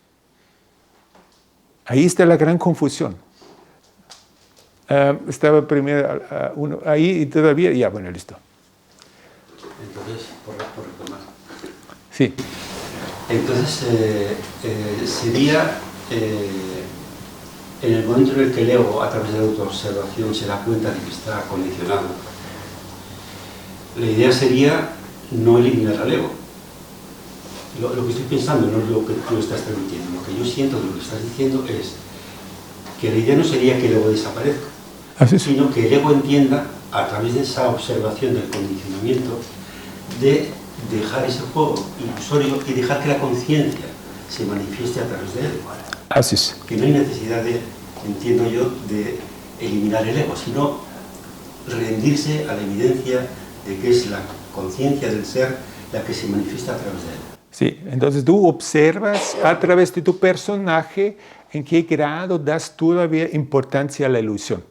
Ahí está la gran confusión. Estaba primero uno ahí y todavía, ya, bueno, listo. Entonces, por retomar. Sí. Entonces, sería... en el momento en el que el ego, a través de la autoobservación, se da cuenta de que está condicionado, la idea sería no eliminar al ego. Lo que estoy pensando no es lo que tú estás transmitiendo. Lo que yo siento de lo que estás diciendo es que la idea no sería que el ego desaparezca, sino que el ego entienda, a través de esa observación del condicionamiento, de dejar ese juego ilusorio y dejar que la conciencia se manifieste a través de él. Así es. Que no hay necesidad entiendo yo, de eliminar el ego, sino rendirse a la evidencia de que es la conciencia del ser la que se manifiesta a través de él. Sí, entonces tú observas a través de tu personaje en qué grado das todavía importancia a la ilusión.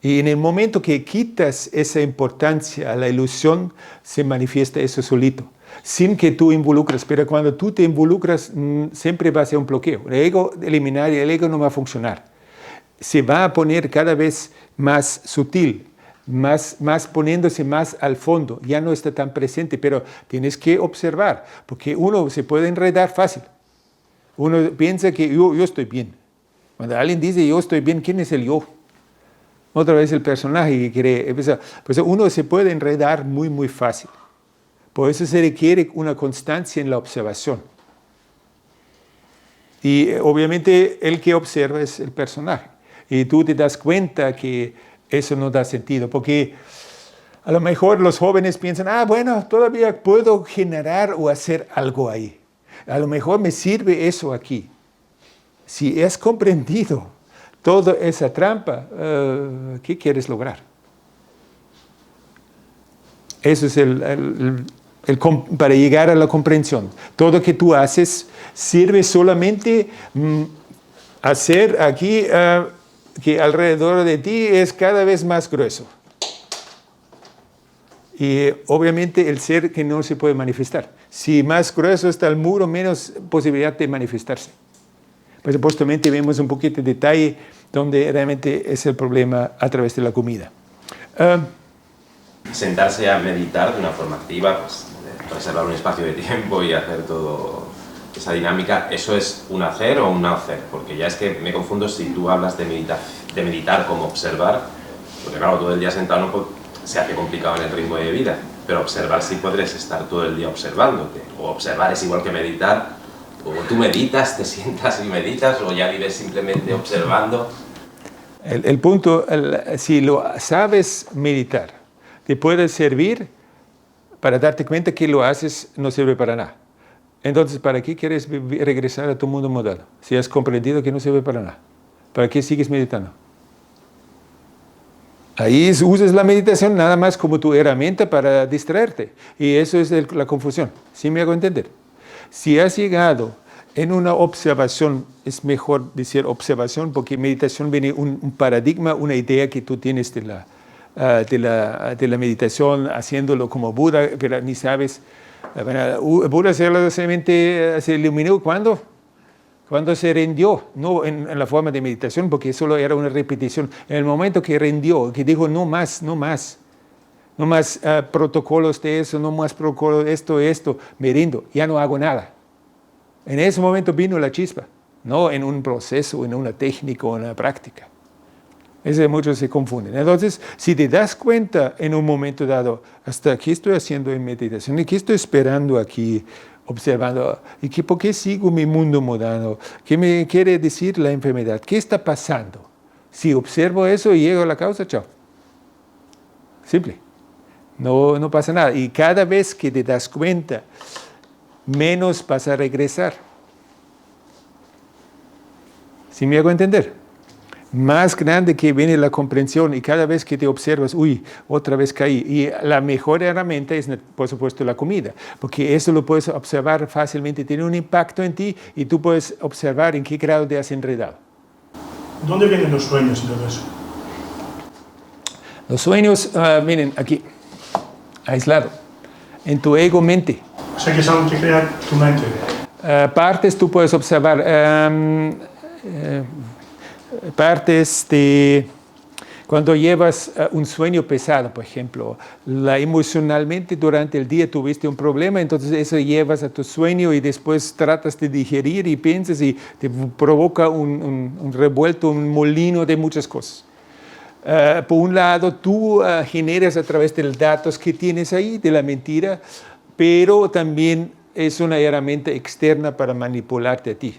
Y en el momento que quitas esa importancia a la ilusión, se manifiesta eso solito, sin que tú involucres. Pero cuando tú te involucras, siempre va a ser un bloqueo. El ego eliminar y el ego no va a funcionar. Se va a poner cada vez más sutil, más poniéndose más al fondo. Ya no está tan presente, pero tienes que observar, porque uno se puede enredar fácil. Uno piensa que yo estoy bien. Cuando alguien dice yo estoy bien, ¿quién es el yo? Otra vez el personaje que quiere. Pues uno se puede enredar muy, muy fácil. Por eso se requiere una constancia en la observación. Y obviamente el que observa es el personaje. Y tú te das cuenta que eso no da sentido. Porque a lo mejor los jóvenes piensan, bueno, todavía puedo generar o hacer algo ahí. A lo mejor me sirve eso aquí. Si has comprendido toda esa trampa, ¿qué quieres lograr? Eso es para llegar a la comprensión. Todo lo que tú haces sirve solamente hacer aquí que alrededor de ti es cada vez más grueso. Y obviamente el ser que no se puede manifestar. Si más grueso está el muro, menos posibilidad de manifestarse. Pues supuestamente vemos un poquito de detalle donde realmente es el problema a través de la comida. Sentarse a meditar de una forma activa, pues reservar un espacio de tiempo y hacer todo esa dinámica, ¿eso es un hacer o un no hacer? Porque ya es que me confundo si tú hablas de meditar como observar, porque claro, todo el día sentado no se hace complicado en el ritmo de vida, pero observar sí podrías estar todo el día observándote, o observar es igual que meditar, o tú meditas, te sientas y meditas, o ya vives simplemente observando. El punto, si lo sabes meditar, te puede servir para darte cuenta que lo haces no sirve para nada. Entonces, ¿para qué quieres regresar a tu mundo moderno? Si has comprendido que no sirve para nada, ¿para qué sigues meditando? Ahí usas la meditación nada más como tu herramienta para distraerte. Y eso es la confusión. ¿Sí me hago entender? Si has llegado en una observación, es mejor decir observación, porque meditación viene un paradigma, una idea que tú tienes de la meditación, haciéndolo como Buda, pero ni sabes. Buda se iluminó ¿cuándo? Cuando se rindió, no en la forma de meditación, porque solo era una repetición. En el momento que rindió, que dijo no más protocolos de eso, no más protocolos de esto, me rindo, ya no hago nada. En ese momento vino la chispa, no en un proceso, en una técnica o en una práctica. Muchos se confunden. Entonces, si te das cuenta en un momento dado, hasta aquí estoy haciendo en meditación, y qué estoy esperando aquí, observando, y por qué sigo mi mundo moderno, qué me quiere decir la enfermedad, qué está pasando. Si observo eso y llego a la causa, chao. Simple. No pasa nada. Y cada vez que te das cuenta, menos vas a regresar. ¿Sí me hago entender? Más grande que viene la comprensión y cada vez que te observas, otra vez caí. Y la mejor herramienta es, por supuesto, la comida, porque eso lo puedes observar fácilmente, tiene un impacto en ti y tú puedes observar en qué grado te has enredado. ¿Dónde vienen los sueños y todo eso? Los sueños vienen aquí, aislado, en tu ego-mente. O sea que es algo que crea tu mente. Partes tú puedes observar. Partes de cuando llevas un sueño pesado, por ejemplo, emocionalmente durante el día tuviste un problema, entonces eso llevas a tu sueño y después tratas de digerir y piensas y te provoca un revuelto, un molino de muchas cosas. Por un lado, tú generas a través de los datos que tienes ahí, de la mentira, pero también es una herramienta externa para manipularte a ti.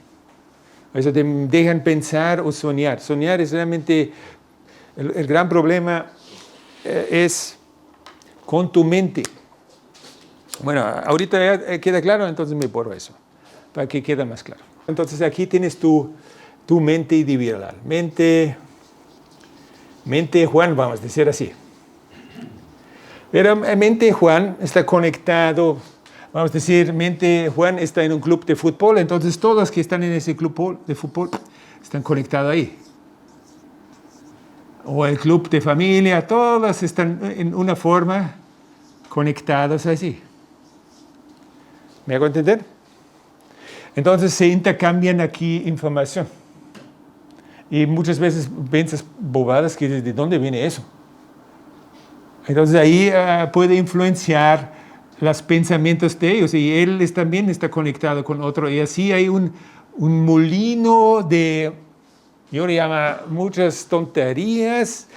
Eso te dejan pensar o soñar. Soñar es realmente, el gran problema es con tu mente. Bueno, ahorita ya queda claro, entonces me borro eso, para que quede más claro. Entonces aquí tienes tu mente individual. Mente Juan, vamos a decir así. Pero mente Juan está conectado. Vamos a decir, mente Juan está en un club de fútbol, entonces todos los que están en ese club de fútbol están conectados ahí. O el club de familia, todos están en una forma conectados así. ¿Me hago entender? Entonces se intercambian aquí información. Y muchas veces piensas bobadas que ¿de dónde viene eso? Entonces ahí puede influenciar los pensamientos de ellos y él también está conectado con otro y así hay un molino de, yo le llamo muchas tonterías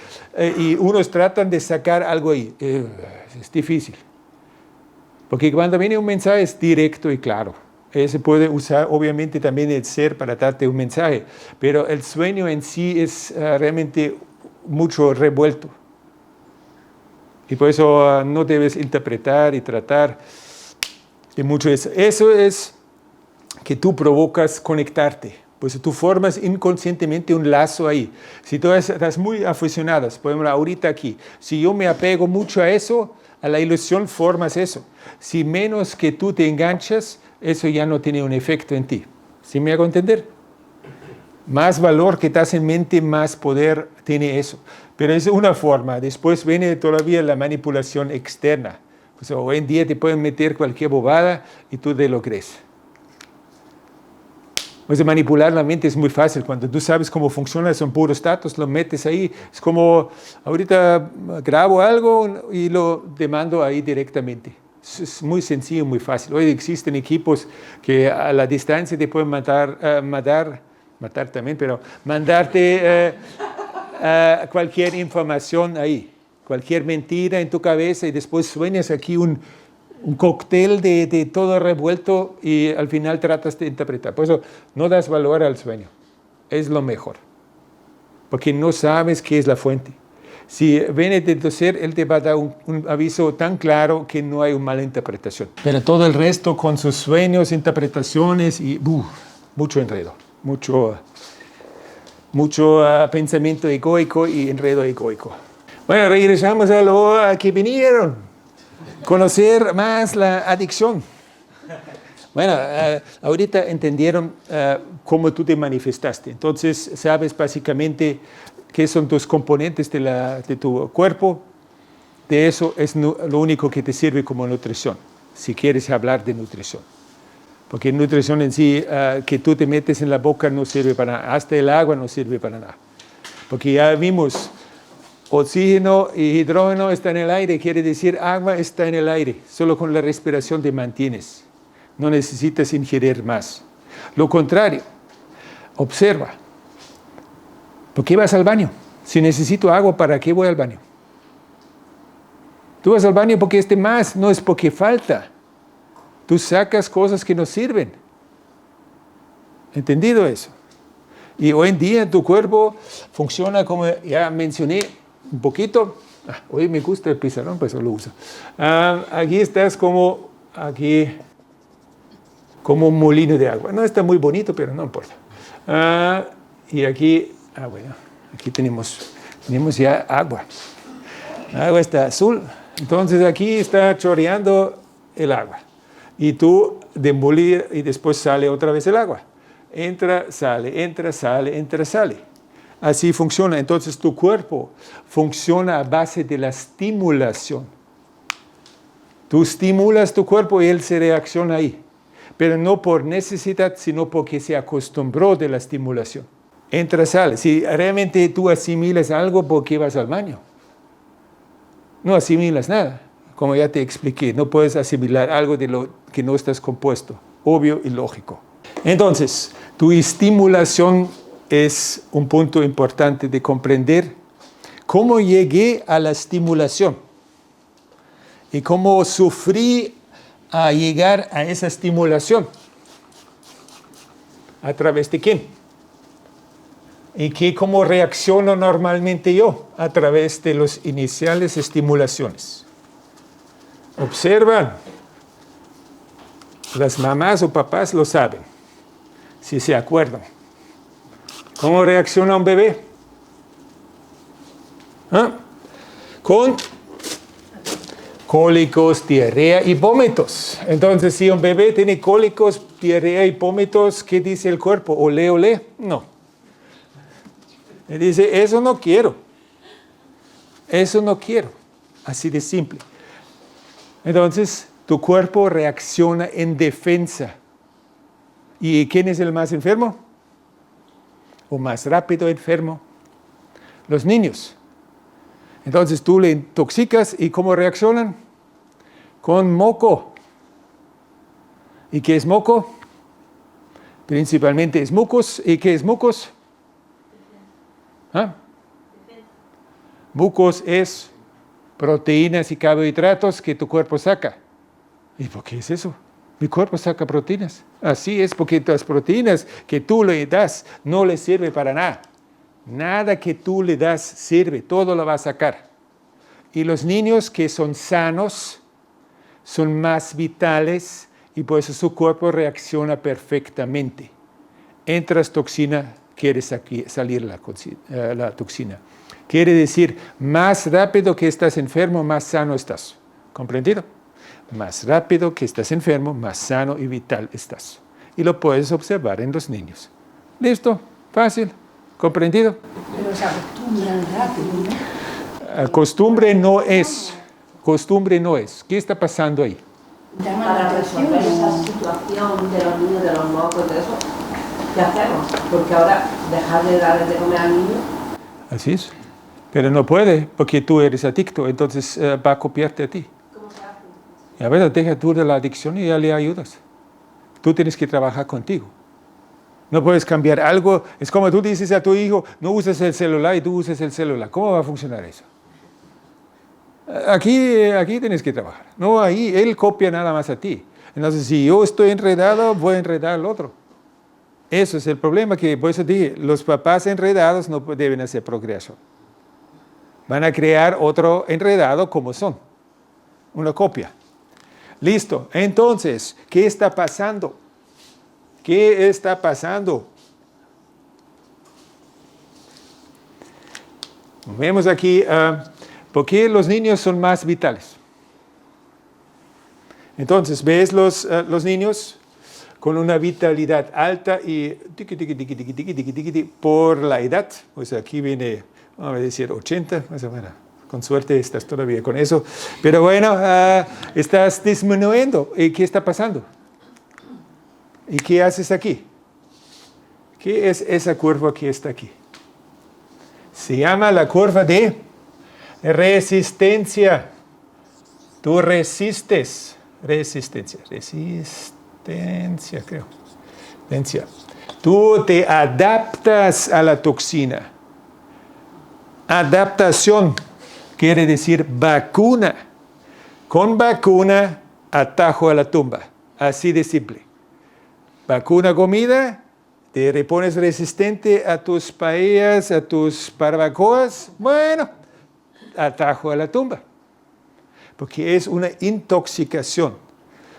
y unos tratan de sacar algo ahí. Es difícil. Porque cuando viene un mensaje es directo y claro. Se puede usar obviamente también el ser para darte un mensaje, pero el sueño en sí es realmente mucho revuelto. Y por eso no debes interpretar y tratar de mucho eso. Eso es que tú provocas conectarte. Pues tú formas inconscientemente un lazo ahí. Si tú estás muy aficionado, por ejemplo, ahorita aquí, si yo me apego mucho a eso, a la ilusión formas eso. Si menos que tú te enganchas, eso ya no tiene un efecto en ti. ¿Sí me hago entender? Más valor que estás en mente, más poder tiene eso. Pero es una forma. Después viene todavía la manipulación externa. O sea, hoy en día te pueden meter cualquier bobada y tú te lo crees. O sea, manipular la mente es muy fácil. Cuando tú sabes cómo funciona, son puros datos, lo metes ahí. Es como, ahorita grabo algo y lo demando ahí directamente. Es muy sencillo, muy fácil. Hoy existen equipos que a la distancia te pueden matar también, pero mandarte cualquier información ahí, cualquier mentira en tu cabeza y después sueñas aquí un cóctel de todo revuelto y al final tratas de interpretar. Por eso no das valor al sueño. Es lo mejor. Porque no sabes qué es la fuente. Si viene de tu ser, él te va a dar un aviso tan claro que no hay una mala interpretación. Pero todo el resto con sus sueños, interpretaciones y mucho enredo. Mucho pensamiento egoico y enredo egoico. Bueno, regresamos a lo que vinieron. Conocer más la adicción. Bueno, ahorita entendieron cómo tú te manifestaste. Entonces, sabes básicamente qué son tus componentes de tu cuerpo. De eso es lo único que te sirve como nutrición, si quieres hablar de nutrición. Porque nutrición en sí, que tú te metes en la boca no sirve para nada. Hasta el agua no sirve para nada. Porque ya vimos, oxígeno y hidrógeno están en el aire, quiere decir agua está en el aire. Solo con la respiración te mantienes. No necesitas ingerir más. Lo contrario, observa. ¿Por qué vas al baño? Si necesito agua, ¿para qué voy al baño? Tú vas al baño porque es de más, no es porque falta. Tú sacas cosas que no sirven. ¿Entendido eso? Y hoy en día tu cuerpo funciona como ya mencioné un poquito. Hoy me gusta el pizarrón, pues lo uso. Aquí estás como un molino de agua. No está muy bonito, pero no importa. Y aquí, bueno, aquí tenemos ya agua. El agua está azul. Entonces aquí está chorreando el agua. Y tú demolir y después sale otra vez el agua. Entra, sale, entra, sale, entra, sale. Así funciona. Entonces tu cuerpo funciona a base de la estimulación. Tú estimulas tu cuerpo y él se reacciona ahí. Pero no por necesidad, sino porque se acostumbró de la estimulación. Entra, sale. Si realmente tú asimilas algo, ¿por qué vas al baño? No asimilas nada. Como ya te expliqué, no puedes asimilar algo de lo que no estás compuesto. Obvio y lógico. Entonces, tu estimulación es un punto importante de comprender cómo llegué a la estimulación y cómo sufrí a llegar a esa estimulación. ¿A través de quién? Y cómo reacciono normalmente yo a través de las iniciales estimulaciones. Observan. Las mamás o papás lo saben, si se acuerdan. ¿Cómo reacciona un bebé? Con cólicos, diarrea y vómitos. Entonces, si un bebé tiene cólicos, diarrea y vómitos, ¿qué dice el cuerpo? ¿Olé, olé? No. Le dice, eso no quiero. Eso no quiero. Así de simple. Entonces, tu cuerpo reacciona en defensa. ¿Y quién es el más enfermo? ¿O más rápido enfermo? Los niños. Entonces tú le intoxicas y ¿cómo reaccionan? Con moco. ¿Y qué es moco? Principalmente es mucos. ¿Y qué es mucos? Mucos es proteínas y carbohidratos que tu cuerpo saca. ¿Y por qué es eso? Mi cuerpo saca proteínas. Así es, porque las proteínas que tú le das no le sirve para nada. Nada que tú le das sirve, todo lo va a sacar. Y los niños que son sanos son más vitales y por eso su cuerpo reacciona perfectamente. entras toxina, quiere salir la toxina. Quiere decir, más rápido que estás enfermo, más sano estás. ¿Comprendido? Más rápido que estás enfermo, más sano y vital estás. Y lo puedes observar en los niños. ¿Listo? Fácil. ¿Comprendido? Pero se acostumbran rápido, ¿no? Costumbre no es. ¿Qué está pasando ahí? Para resolver esa situación de los niños, de los mocos, de eso, ¿qué hacemos? Porque ahora dejar de darles de comer al niño. Así es. Pero no puede, porque tú eres adicto, entonces va a copiarte a ti. ¿Cómo se hace? Y a ver, deja tú de la adicción y ya le ayudas. Tú tienes que trabajar contigo. No puedes cambiar algo. Es como tú dices a tu hijo, no uses el celular y tú usas el celular. ¿Cómo va a funcionar eso? Aquí tienes que trabajar. No, ahí él copia nada más a ti. Entonces, si yo estoy enredado, voy a enredar al otro. Eso es el problema, que por eso dije, los papás enredados no deben hacer procreación. Van a crear otro enredado como son. Una copia. Listo. Entonces, ¿qué está pasando? ¿Qué está pasando? Vemos aquí, ¿por qué los niños son más vitales? Entonces, ves los niños con una vitalidad alta y por la edad. Pues aquí viene, vamos a decir, 80, más o menos. Con suerte estás todavía con eso. Pero bueno, estás disminuyendo. ¿Y qué está pasando? ¿Y qué haces aquí? ¿Qué es esa curva que está aquí? Se llama la curva de resistencia. Tú resistes. Resistencia, creo. Resistencia. Tú te adaptas a la toxina. Adaptación quiere decir vacuna. Con vacuna, atajo a la tumba. Así de simple. Vacuna comida, te repones resistente a tus paellas, a tus barbacoas. Bueno, atajo a la tumba. Porque es una intoxicación.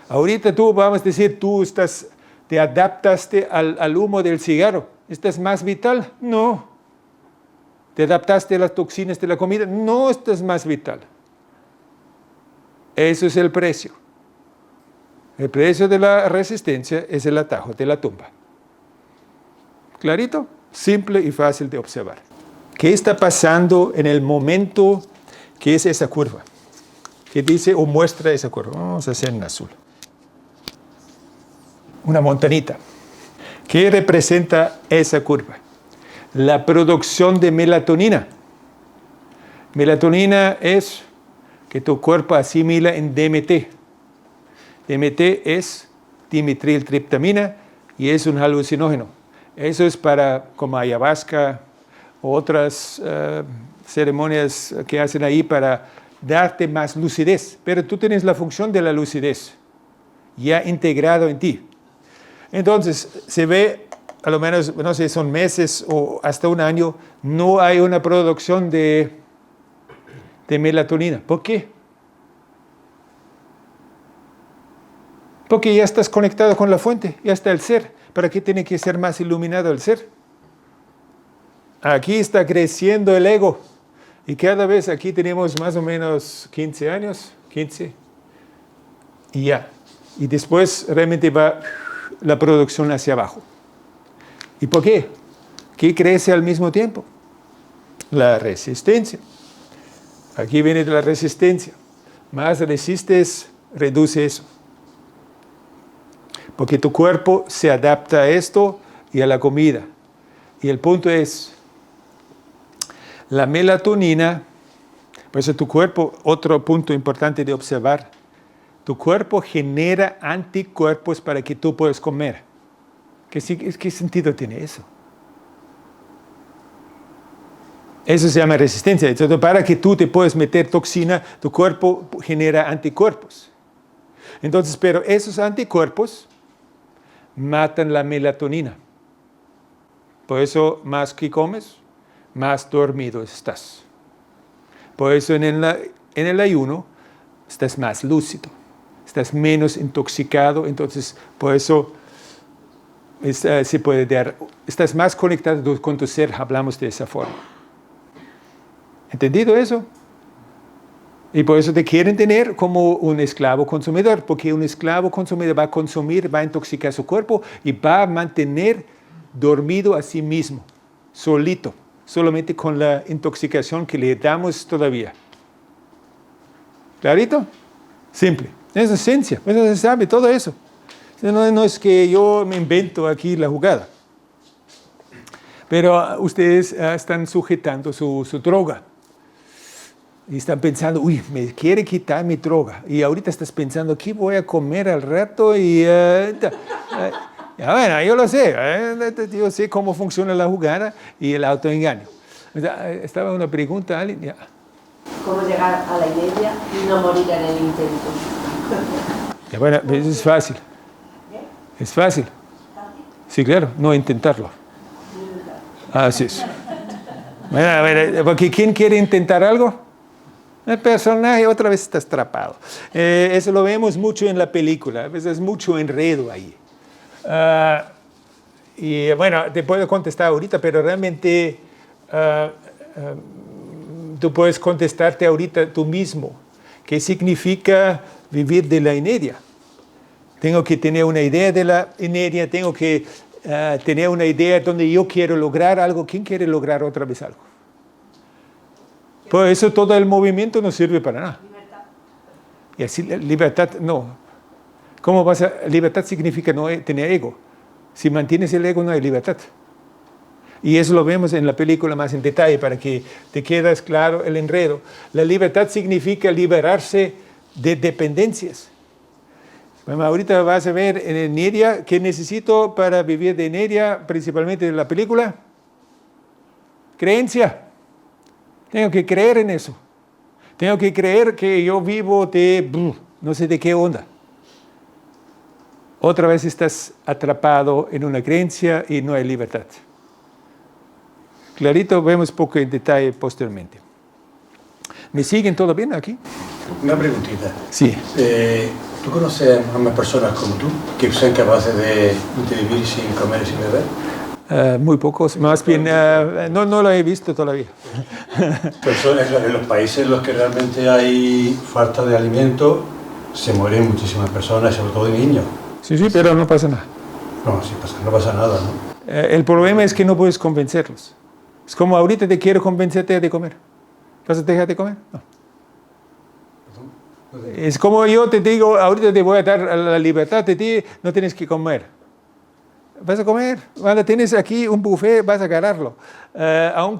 Ahorita tú, vamos a decir, te adaptaste al humo del cigarro. ¿Estás más vital? No. ¿Te adaptaste a las toxinas de la comida? No estás más vital. Eso es el precio. El precio de la resistencia es el atajo de la tumba. ¿Clarito? Simple y fácil de observar. ¿Qué está pasando en el momento que es esa curva? ¿Qué dice o muestra esa curva? Vamos a hacer en azul. Una montanita. ¿Qué representa esa curva? La producción de melatonina. Melatonina es que tu cuerpo asimila en DMT. DMT es dimetiltriptamina y es un alucinógeno. Eso es para, como ayahuasca o otras ceremonias que hacen ahí para darte más lucidez. Pero tú tienes la función de la lucidez ya integrado en ti. Entonces, se ve, a lo menos, no sé, son meses o hasta un año, no hay una producción de melatonina. ¿Por qué? Porque ya estás conectado con la fuente, ya está el ser. ¿Para qué tiene que ser más iluminado el ser? Aquí está creciendo el ego. Y cada vez aquí tenemos más o menos 15 años, 15. Y ya. Y después realmente va la producción hacia abajo. ¿Y por qué? ¿Qué crece al mismo tiempo? La resistencia. Aquí viene de la resistencia. Más resistes, reduce eso. Porque tu cuerpo se adapta a esto y a la comida. Y el punto es, la melatonina, por eso tu cuerpo, otro punto importante de observar, tu cuerpo genera anticuerpos para que tú puedas comer. ¿Qué sentido tiene eso? Eso se llama resistencia. Entonces, para que tú te puedas meter toxina, tu cuerpo genera anticuerpos. Entonces, pero esos anticuerpos matan la melatonina. Por eso, más que comes, más dormido estás. Por eso en el ayuno estás más lúcido, estás menos intoxicado. Entonces, por eso se puede dar. Estás más conectado con tu ser, hablamos de esa forma. ¿Entendido eso? Y por eso te quieren tener como un esclavo consumidor, porque un esclavo consumidor va a consumir, va a intoxicar su cuerpo y va a mantener dormido a sí mismo, solito, solamente con la intoxicación que le damos todavía. ¿Clarito? Simple. Es ciencia, eso se sabe, todo eso. No es que yo me invento aquí la jugada. Pero ustedes están sujetando su droga. Y están pensando, uy, me quiere quitar mi droga. Y ahorita estás pensando, ¿qué voy a comer al rato? Y bueno, yo lo sé. Yo sé cómo funciona la jugada y el autoengaño. Estaba una pregunta, ¿alguien? Ya. ¿Cómo llegar a la inercia y no morir en el intento? Bueno, eso es fácil. Es fácil. Sí, claro, no intentarlo. Así es. Bueno, a ver, porque ¿quién quiere intentar algo? El personaje otra vez está atrapado. Eso lo vemos mucho en la película. A veces mucho enredo ahí. Y bueno, te puedo contestar ahorita, pero realmente tú puedes contestarte ahorita tú mismo. ¿Qué significa vivir de la inercia? Tengo que tener una idea de la inercia, tengo que tener una idea donde yo quiero lograr algo. ¿Quién quiere lograr otra vez algo? Por eso todo el movimiento no sirve para nada. Libertad. Y así, libertad, no. ¿Cómo vas a...? Libertad significa no tener ego. Si mantienes el ego, no hay libertad. Y eso lo vemos en la película más en detalle para que te quede claro el enredo. La libertad significa liberarse de dependencias. Bueno, ahorita vas a ver en inercia qué necesito para vivir de inercia, principalmente en la película. Creencia. Tengo que creer en eso. Tengo que creer que yo vivo de no sé de qué onda. Otra vez estás atrapado en una creencia y no hay libertad. Clarito, vemos poco en detalle posteriormente. ¿Me siguen todo bien aquí? Una preguntita. Sí. ¿Tú conoces a más personas como tú que sean capaces de vivir sin comer y sin beber? Muy pocos, más bien, no lo he visto todavía. Personas en los países en los que realmente hay falta de alimento, se mueren muchísimas personas, sobre todo de niños. Sí, pero no pasa nada. No, sí pasa, no pasa nada, ¿no? El problema es que no puedes convencerlos. Es como ahorita te quiero convencerte de comer. ¿Vas a dejar de comer? No. Es como yo te digo, ahorita te voy a dar la libertad de ti, no tienes que comer. Vas a comer, cuando tienes aquí un buffet vas a agarrarlo.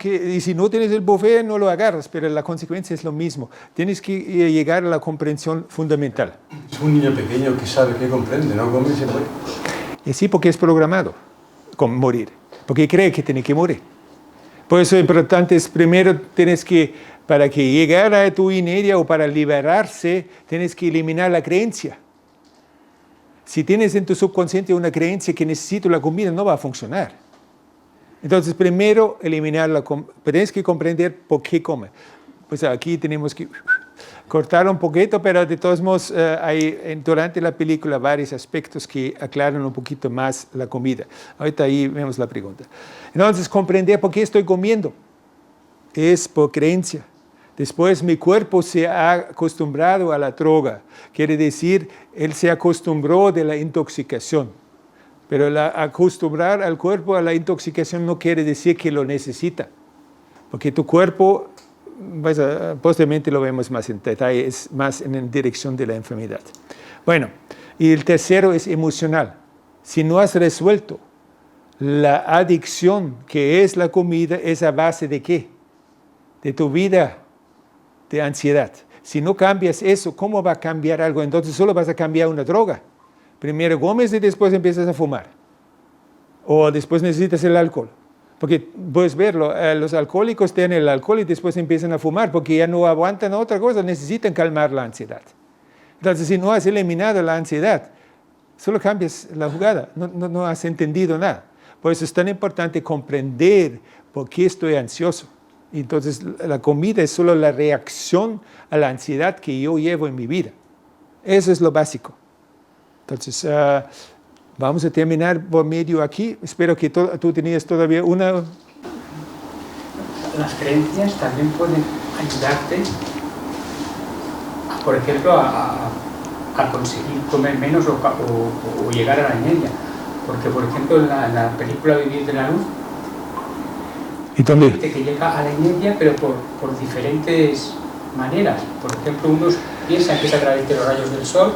Y si no tienes el buffet no lo agarras, pero la consecuencia es lo mismo. Tienes que llegar a la comprensión fundamental. Es un niño pequeño que sabe, que comprende, no come y se muere. Y sí, porque es programado con morir, porque cree que tiene que morir. Por eso lo importante es primero tienes que, para que llegar a tu inercia o para liberarse, tienes que eliminar la creencia. Si tienes en tu subconsciente una creencia que necesito la comida, no va a funcionar. Entonces, primero, tienes que comprender por qué come. Pues aquí tenemos que cortar un poquito, pero de todos modos hay durante la película varios aspectos que aclaran un poquito más la comida. Ahorita ahí vemos la pregunta. Entonces, comprender por qué estoy comiendo. Es por creencia. Después mi cuerpo se ha acostumbrado a la droga. Quiere decir, él se acostumbró de la intoxicación. Pero acostumbrar al cuerpo a la intoxicación no quiere decir que lo necesita. Porque tu cuerpo, posteriormente lo vemos más en detalle, es más en dirección de la enfermedad. Bueno, y el tercero es emocional. Si no has resuelto la adicción que es la comida, ¿es a base de qué? De tu vida de ansiedad. Si no cambias eso, ¿cómo va a cambiar algo? Entonces solo vas a cambiar una droga. Primero comes y después empiezas a fumar. O después necesitas el alcohol. Porque puedes verlo, los alcohólicos tienen el alcohol y después empiezan a fumar porque ya no aguantan otra cosa, necesitan calmar la ansiedad. Entonces si no has eliminado la ansiedad, solo cambias la jugada, no has entendido nada. Por eso es tan importante comprender por qué estoy ansioso. Entonces la comida es solo la reacción a la ansiedad que yo llevo en mi vida. Eso es lo básico. Entonces, Vamos a terminar por medio aquí. Espero que tú tenías todavía una... Las creencias también pueden ayudarte, por ejemplo, a conseguir comer menos o llegar a la anemia. Porque, por ejemplo, en la película Vivir de la Luz, ¿y dónde? hay gente que llega a la anemia, pero por diferentes maneras. Por ejemplo, unos piensan que es a través de los rayos del sol,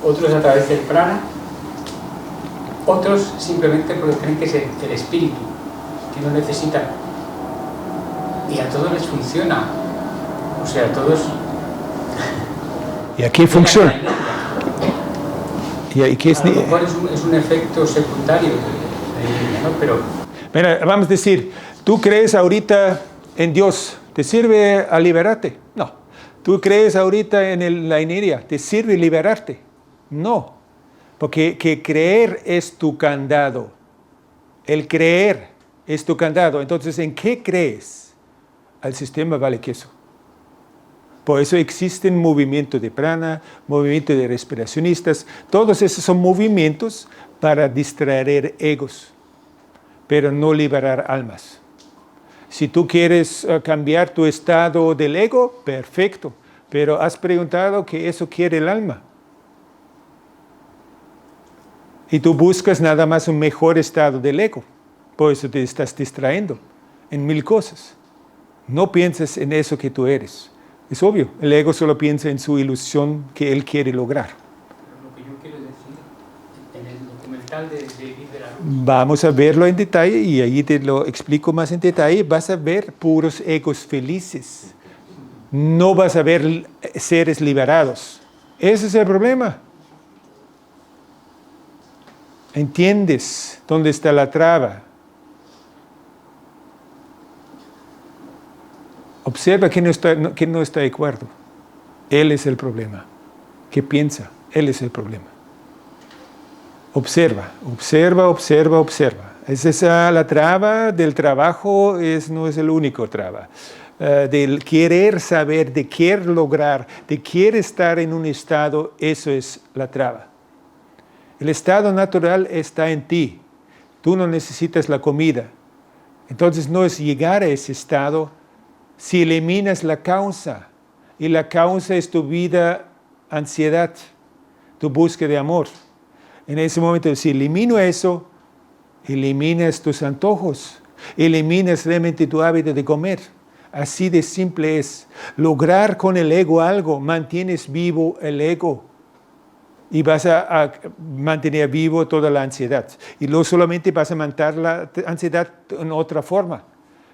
otros a través del prana, otros simplemente porque creen que es el espíritu, que no necesitan. Y a todos les funciona. O sea, a todos... ¿Y aquí funciona? ¿Y qué es? A lo mejor es un efecto secundario, ¿no? Pero... Mira, vamos a decir, ¿tú crees ahorita en Dios? ¿Te sirve a liberarte? No. ¿Tú crees ahorita en la energía? ¿Te sirve liberarte? No. Porque que creer es tu candado. El creer es tu candado. Entonces, ¿en qué crees? Al sistema vale queso. Por eso existen movimientos de prana, movimientos de respiracionistas. Todos esos son movimientos para distraer egos, pero no liberar almas. Si tú quieres cambiar tu estado del ego, perfecto. Pero has preguntado que eso quiere el alma. Y tú buscas nada más un mejor estado del ego. Por eso te estás distrayendo en 1000 cosas. No pienses en eso que tú eres. Es obvio, el ego solo piensa en su ilusión que él quiere lograr. Lo que yo quiero decir, en el documental de Vivir de la Luz... Vamos a verlo en detalle y ahí te lo explico más en detalle. Vas a ver puros egos felices. No vas a ver seres liberados. Ese es el problema. ¿Entiendes dónde está la traba? Observa que no está de acuerdo. Él es el problema. ¿Qué piensa? Él es el problema. Observa, observa, observa, observa. Es esa la traba del trabajo, no es el único traba. Del querer saber, de querer lograr, de querer estar en un estado, eso es la traba. El estado natural está en ti. Tú no necesitas la comida. Entonces no es llegar a ese estado si eliminas la causa. Y la causa es tu vida, ansiedad, tu búsqueda de amor. En ese momento, si elimino eso, eliminas tus antojos, eliminas realmente tu hábito de comer. Así de simple es. Lograr con el ego algo, mantienes vivo el ego. Y vas a mantener vivo toda la ansiedad. Y luego solamente vas a mantener la ansiedad en otra forma.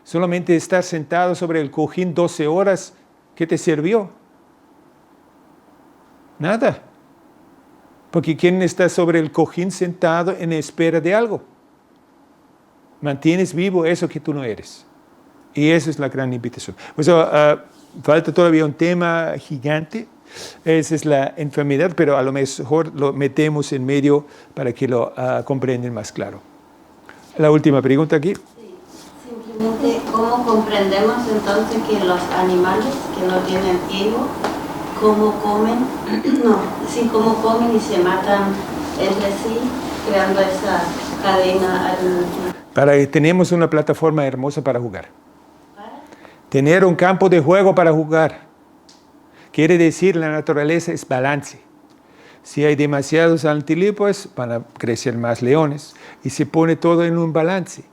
Solamente estar sentado sobre el cojín 12 horas, ¿qué te sirvió? Nada. Porque ¿quién está sobre el cojín sentado en espera de algo? Mantienes vivo eso que tú no eres. Y esa es la gran invitación. Pues, falta todavía un tema gigante. Esa es la enfermedad, pero a lo mejor lo metemos en medio para que lo comprendan más claro. La última pregunta aquí. Simplemente, ¿cómo comprendemos entonces que los animales que no tienen ego, cómo comen? Cómo comen y se matan entre sí, creando esa cadena. Tenemos una plataforma hermosa para jugar. Tener un campo de juego para jugar. Quiere decir, la naturaleza es balance. Si hay demasiados antílopes, van a crecer más leones. Y se pone todo en un balance.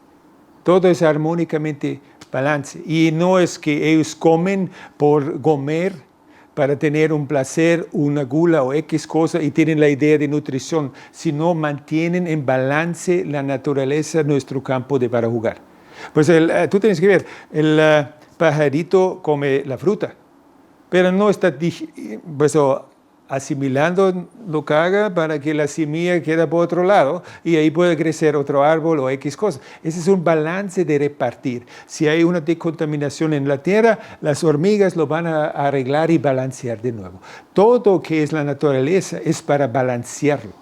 Todo es armónicamente balance. Y no es que ellos comen por comer para tener un placer, una gula o X cosa y tienen la idea de nutrición, sino mantienen en balance la naturaleza, nuestro campo de para jugar. Pues tú tienes que ver, el pajarito come la fruta, pero no está asimilando lo que haga para que la semilla quede por otro lado y ahí puede crecer otro árbol o X cosas. Ese es un balance de repartir. Si hay una decontaminación en la tierra, las hormigas lo van a arreglar y balancear de nuevo. Todo que es la naturaleza es para balancearlo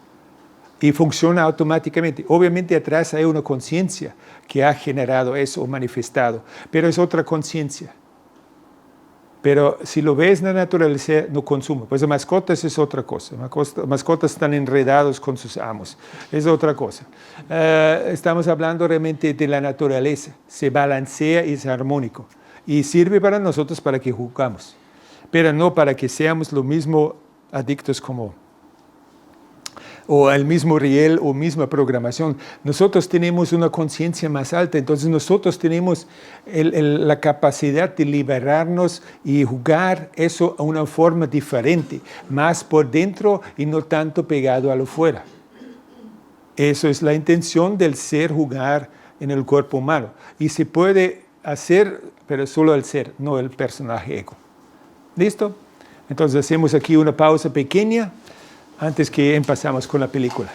y funciona automáticamente. Obviamente atrás hay una conciencia que ha generado eso o manifestado, pero es otra conciencia. Pero si lo ves en la naturaleza, no consume. Pues las mascotas es otra cosa. Mascotas están enredados con sus amos. Es otra cosa. Estamos hablando realmente de la naturaleza. Se balancea y es armónico. Y sirve para nosotros para que jugamos. Pero no para que seamos lo mismo adictos o al mismo riel o misma programación. Nosotros tenemos una conciencia más alta, entonces nosotros tenemos la capacidad de liberarnos y jugar eso a una forma diferente, más por dentro y no tanto pegado a lo fuera. Eso es la intención del ser jugar en el cuerpo humano. Y se puede hacer, pero solo el ser, no el personaje ego. ¿Listo? Entonces hacemos aquí una pausa pequeña antes que empezamos con la película.